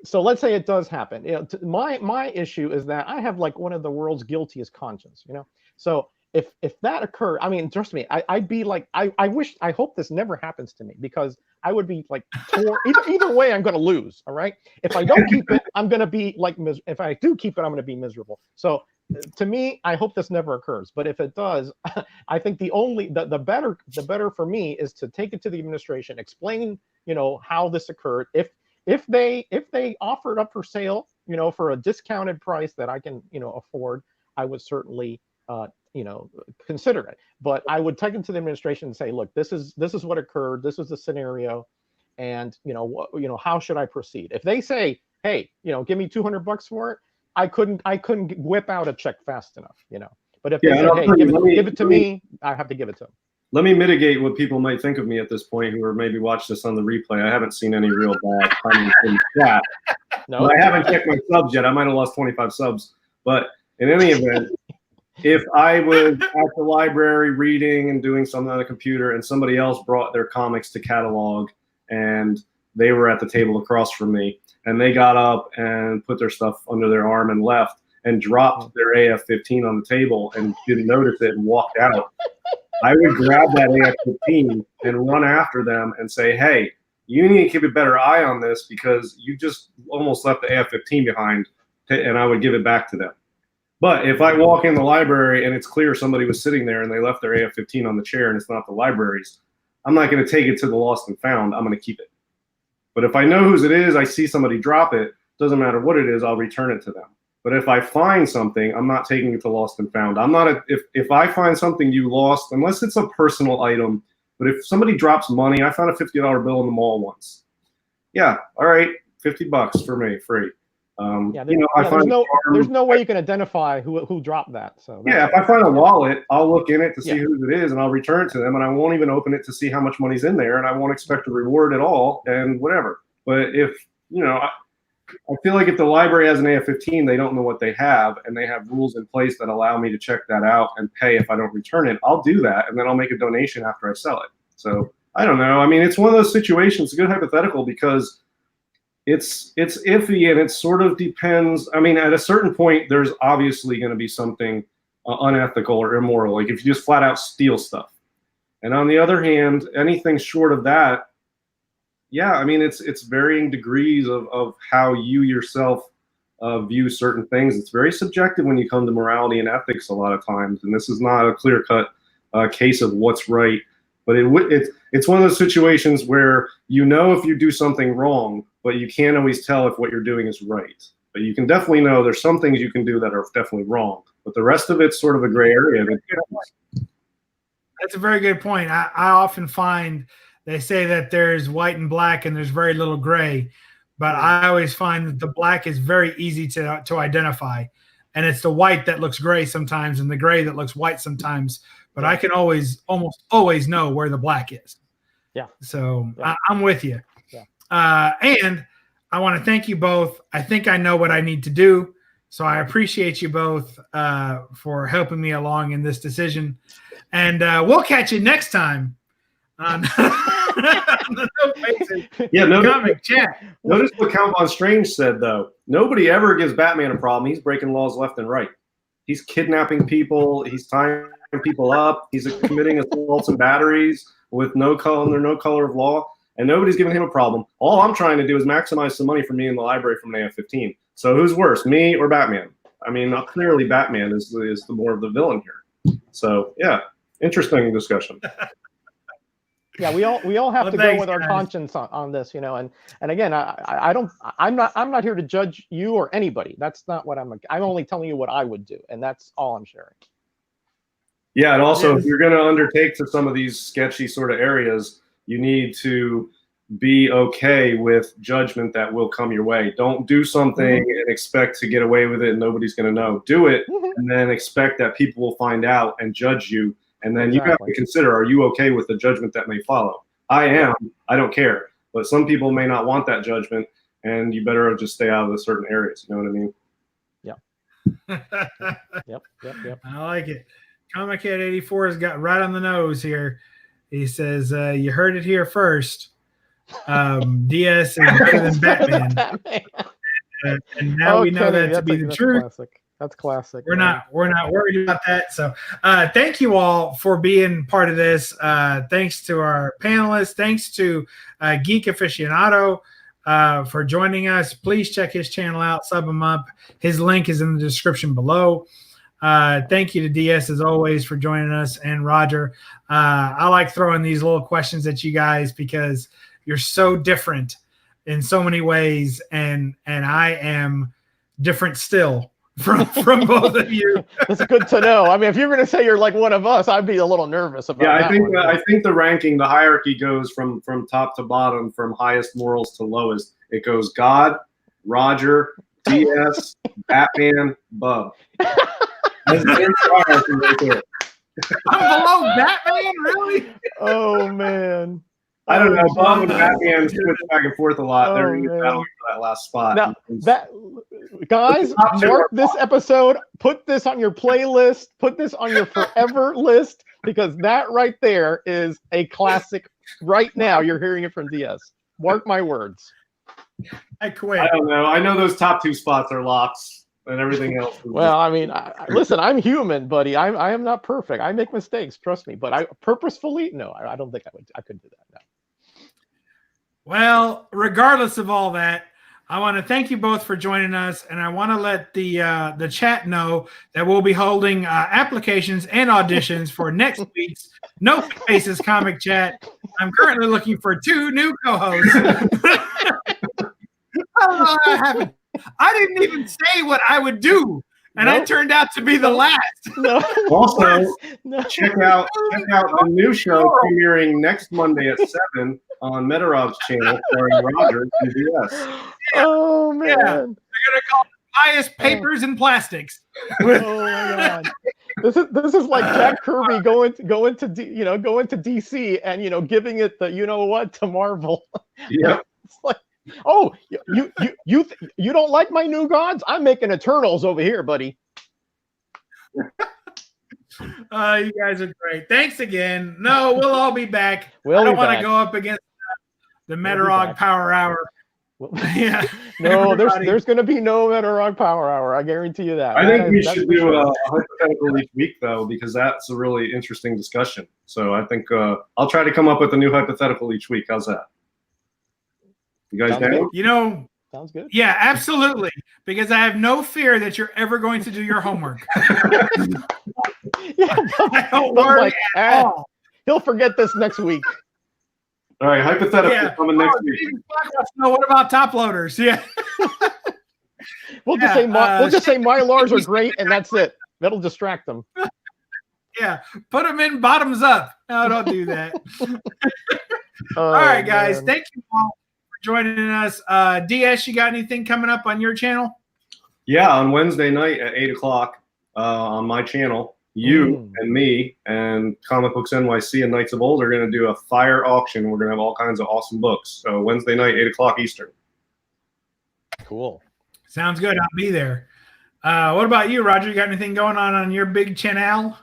so let's say it does happen. My issue is that I have like one of the world's guiltiest conscience, So if that occurred, I mean, trust me, I'd be like, I hope this never happens to me, because I would be like torn. Either way, I'm going to lose. All right. If I don't keep it, I'm going to be like, if I do keep it, I'm going to be miserable. So to me, I hope this never occurs. But if it does, I think the better for me is to take it to the administration, explain, how this occurred. If they offer it up for sale, for a discounted price that I can, afford, I would certainly, consider it. But I would take it to the administration and say, look, this is what occurred. This was the scenario, and how should I proceed? If they say, hey, give me $200 for it, I couldn't whip out a check fast enough, But if they say, hey, give it to me, I have to give it to them. Let me mitigate what people might think of me at this point who are maybe watch this on the replay. I haven't seen any real bad comments in the chat. No. I haven't checked my subs yet. I might have lost 25 subs. But in any event, if I was at the library reading and doing something on the computer and somebody else brought their comics to catalog and they were at the table across from me and they got up and put their stuff under their arm and left and dropped their AF-15 on the table and didn't notice it and walked out, I would grab that AF-15 and run after them and say, hey, you need to keep a better eye on this because you just almost left the AF-15 behind, and I would give it back to them. But if I walk in the library and it's clear somebody was sitting there and they left their AF-15 on the chair and it's not the library's, I'm not going to take it to the lost and found. I'm going to keep it. But if I know whose it is, I see somebody drop it, doesn't matter what it is, I'll return it to them. But if I find something, I'm not taking it to lost and found. I'm not if I find something you lost, unless it's a personal item, but if somebody drops money, I found a $50 bill in the mall once. Yeah, all right, $50 for me, free. There's no way you can identify who dropped that. So yeah, if I find a wallet, I'll look in it to see whose it is, and I'll return it to them, and I won't even open it to see how much money's in there, and I won't expect a reward at all, and whatever. But if I feel like if the library has an AF-15, they don't know what they have, and they have rules in place that allow me to check that out and pay if I don't return it. I'll do that, and then I'll make a donation after I sell it. So I don't know. I mean, it's one of those situations, a good hypothetical, because it's iffy and it sort of depends. I mean, at a certain point, there's obviously going to be something unethical or immoral, like if you just flat out steal stuff. And on the other hand, anything short of that, yeah, I mean, it's varying degrees of how you yourself view certain things. It's very subjective when you come to morality and ethics a lot of times, and this is not a clear-cut case of what's right. But it's one of those situations where if you do something wrong, but you can't always tell if what you're doing is right. But you can definitely know there's some things you can do that are definitely wrong. But the rest of it's sort of a gray area. That's a very good point. I often find they say that there's white and black and there's very little gray, but I always find that the black is very easy to identify, and it's the white that looks gray sometimes and the gray that looks white sometimes. But I can almost always know where the black is. Yeah. So I'm with you. Yeah. And I want to thank you both. I think I know what I need to do. So I appreciate you both for helping me along in this decision. And we'll catch you next time on the comic chat. Notice what Count Von Strange said, though. Nobody ever gives Batman a problem. He's breaking laws left and right. He's kidnapping people. He's tying people up. He's committing assaults and batteries with no color of law, and nobody's giving him a problem. All I'm trying to do is maximize some money for me in the library from an AF-15. So who's worse, me or Batman? I mean, clearly Batman is the more of the villain here. So yeah, interesting discussion. Yeah, we all have to go with our conscience on this, and again, I'm not here to judge you or anybody. That's not what I'm only telling you what I would do, and that's all I'm sharing. Yeah, and also if you're going to undertake to some of these sketchy sort of areas, you need to be okay with judgment that will come your way. Don't do something and expect to get away with it and nobody's going to know. Do it and then expect that people will find out and judge you. And then you have to consider, are you okay with the judgment that may follow? I am. I don't care. But some people may not want that judgment, and you better just stay out of the certain areas. You know what I mean? Yep. I like it. Comic Head 84 has got right on the nose here. He says, you heard it here first. DS is better than Batman. And now we know that to be the truth. Classic. That's classic. We're not worried about that. So thank you all for being part of this. Thanks to our panelists. Thanks to Geek Aficionado for joining us. Please check his channel out, sub him up. His link is in the description below. Thank you to DS as always for joining us, and Roger. I like throwing these little questions at you guys because you're so different in so many ways, and I am different still from both of you. It's good to know. I mean, if you're going to say you're like one of us, I'd be a little nervous about that. I think the ranking, the hierarchy goes from top to bottom, from highest morals to lowest. It goes God, Roger, DS, Batman, Bub. That's the hierarchy right there. I'm below Batman, really? Oh man. I don't know. Bub and Batman switch back and forth a lot. They're battling for that last spot. Now, guys, mark this episode. Put this on your playlist. Put this on your forever list, because that right there is a classic. Right now, you're hearing it from DS. Mark my words. I quit. I don't know. I know those top two spots are locks, and everything else. Well, I mean, listen, I'm human, buddy. I am not perfect. I make mistakes. Trust me. But I purposefully, no, I don't think I could do that. No. Well, regardless of all that, I want to thank you both for joining us, and I want to let the chat know that we'll be holding applications and auditions for next week's No Faces Comic Chat. I'm currently looking for 2 new co-hosts. I didn't even say what I would do, and I turned out to be the last. Also, check out the new show premiering next Monday at 7 on Metarog's channel, starring Roger and DS. Oh man! Yeah. They're gonna call it Highest Papers and Plastics. Oh my god! This is like Jack Kirby going to DC and giving it the to Marvel. Yeah. It's like, oh, you don't like my New Gods? I'm making Eternals over here, buddy. You guys are great. Thanks again. No, we'll all be back. I don't want to go up against the Metarog Power Hour. Yeah. No, there's going to be no Metarog Power Hour. I guarantee you that. I think we should do a hypothetical each week, though, because that's a really interesting discussion. So I think I'll try to come up with a new hypothetical each week. How's that? You guys down? Sounds good. Yeah, absolutely. Because I have no fear that you're ever going to do your homework. Yeah, don't worry at all. He'll forget this next week. All right, hypothetical coming next week. No, what about Toploaders? Yeah. We'll just say Mylars are great, and that's it. That'll distract them. Yeah, put them in bottoms up. No, don't do that. All right, guys. Man. Thank you all for joining us. DS, you got anything coming up on your channel? Yeah, on Wednesday night at 8 o'clock on my channel, you and me and Comic Books NYC and Knights of Old are going to do a fire auction. We're going to have all kinds of awesome books. So Wednesday night, 8 o'clock Eastern. Cool. Sounds good. I'll be there. What about you, Roger? You got anything going on your big channel?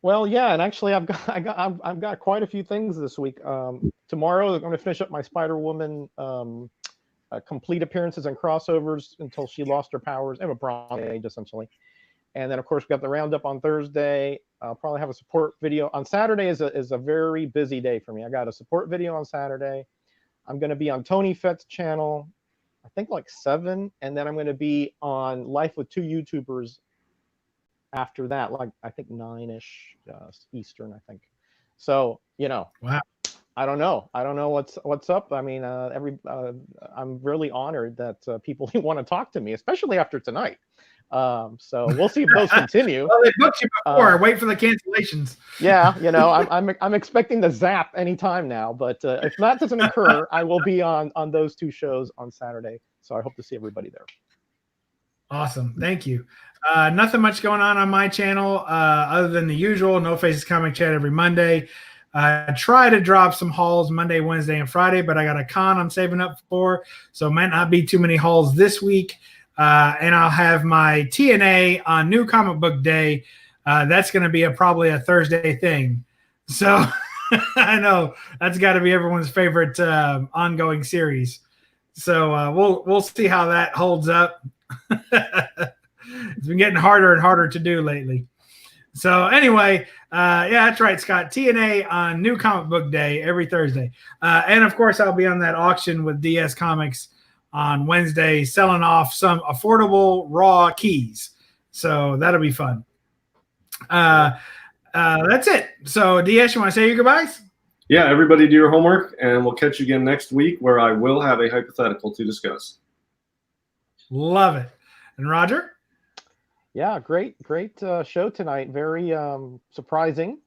Well, yeah, and actually, I've got quite a few things this week. Tomorrow, I'm going to finish up my Spider-Woman complete appearances and crossovers until she lost her powers, and a Bronze Age, essentially. And then, of course, we got the roundup on Thursday. I'll probably have a support video on Saturday. Is a very busy day for me. I got a support video on Saturday. I'm going to be on Tony Fett's channel, I think like 7, and then I'm going to be on Life with 2 YouTubers after that, like I think 9-ish Eastern, I think. So wow. I don't know what's up. I mean, I'm really honored that people want to talk to me, especially after tonight. So we'll see if those continue. Well, they booked you before. Wait for the cancellations. Yeah, I'm expecting the zap anytime now. But if that doesn't occur, I will be on those 2 shows on Saturday. So I hope to see everybody there. Awesome. Thank you. Nothing much going on my channel other than the usual No Faces Comic Chat every Monday. Try to drop some hauls Monday, Wednesday, and Friday, but I got a con I'm saving up for, so it might not be too many hauls this week. And I'll have my TNA on New Comic Book Day. That's going to be probably a Thursday thing. So I know that's got to be everyone's favorite ongoing series. So we'll see how that holds up. It's been getting harder and harder to do lately. So anyway, yeah, that's right, Scott. TNA on New Comic Book Day every Thursday. And of course, I'll be on that auction with DS Comics on Wednesday, selling off some affordable raw keys. So that'll be fun. That's it. So DS, you want to say your goodbyes? Yeah, everybody do your homework, and we'll catch you again next week where I will have a hypothetical to discuss. Love it. And Roger? Yeah, great show tonight. Very surprising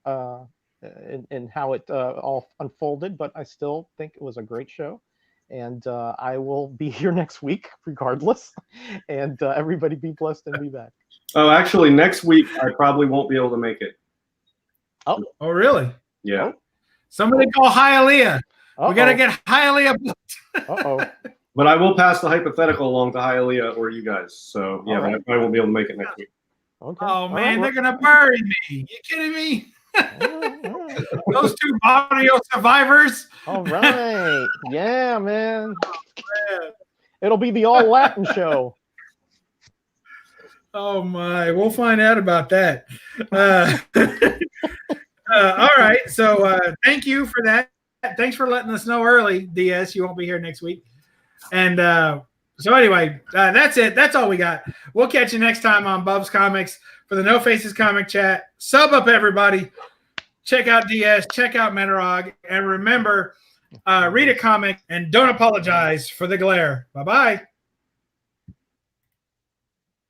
in how it all unfolded, but I still think it was a great show. And I will be here next week regardless. And everybody be blessed and be back. Oh, actually, next week I probably won't be able to make it. Oh, really? Yeah. Somebody call Hialeah. We got to get Hialeah booked. Uh-oh. But I will pass the hypothetical along to Hialeah or you guys. So, yeah, Right. I won't be able to make it next week. Okay. Oh, man, they're going to bury me. You kidding me? Those 2 audio survivors. All right. Yeah, man. Man. It'll be the all Latin show. Oh, my. We'll find out about that. All right. So thank you for that. Thanks for letting us know early, DS. You won't be here next week. And so anyway, that's it. That's all we got. We'll catch you next time on BUB'S Comics for the No Faces Comic Chat. Sub up, everybody. Check out DS. Check out Metarog. And remember, read a comic and don't apologize for the glare. Bye-bye.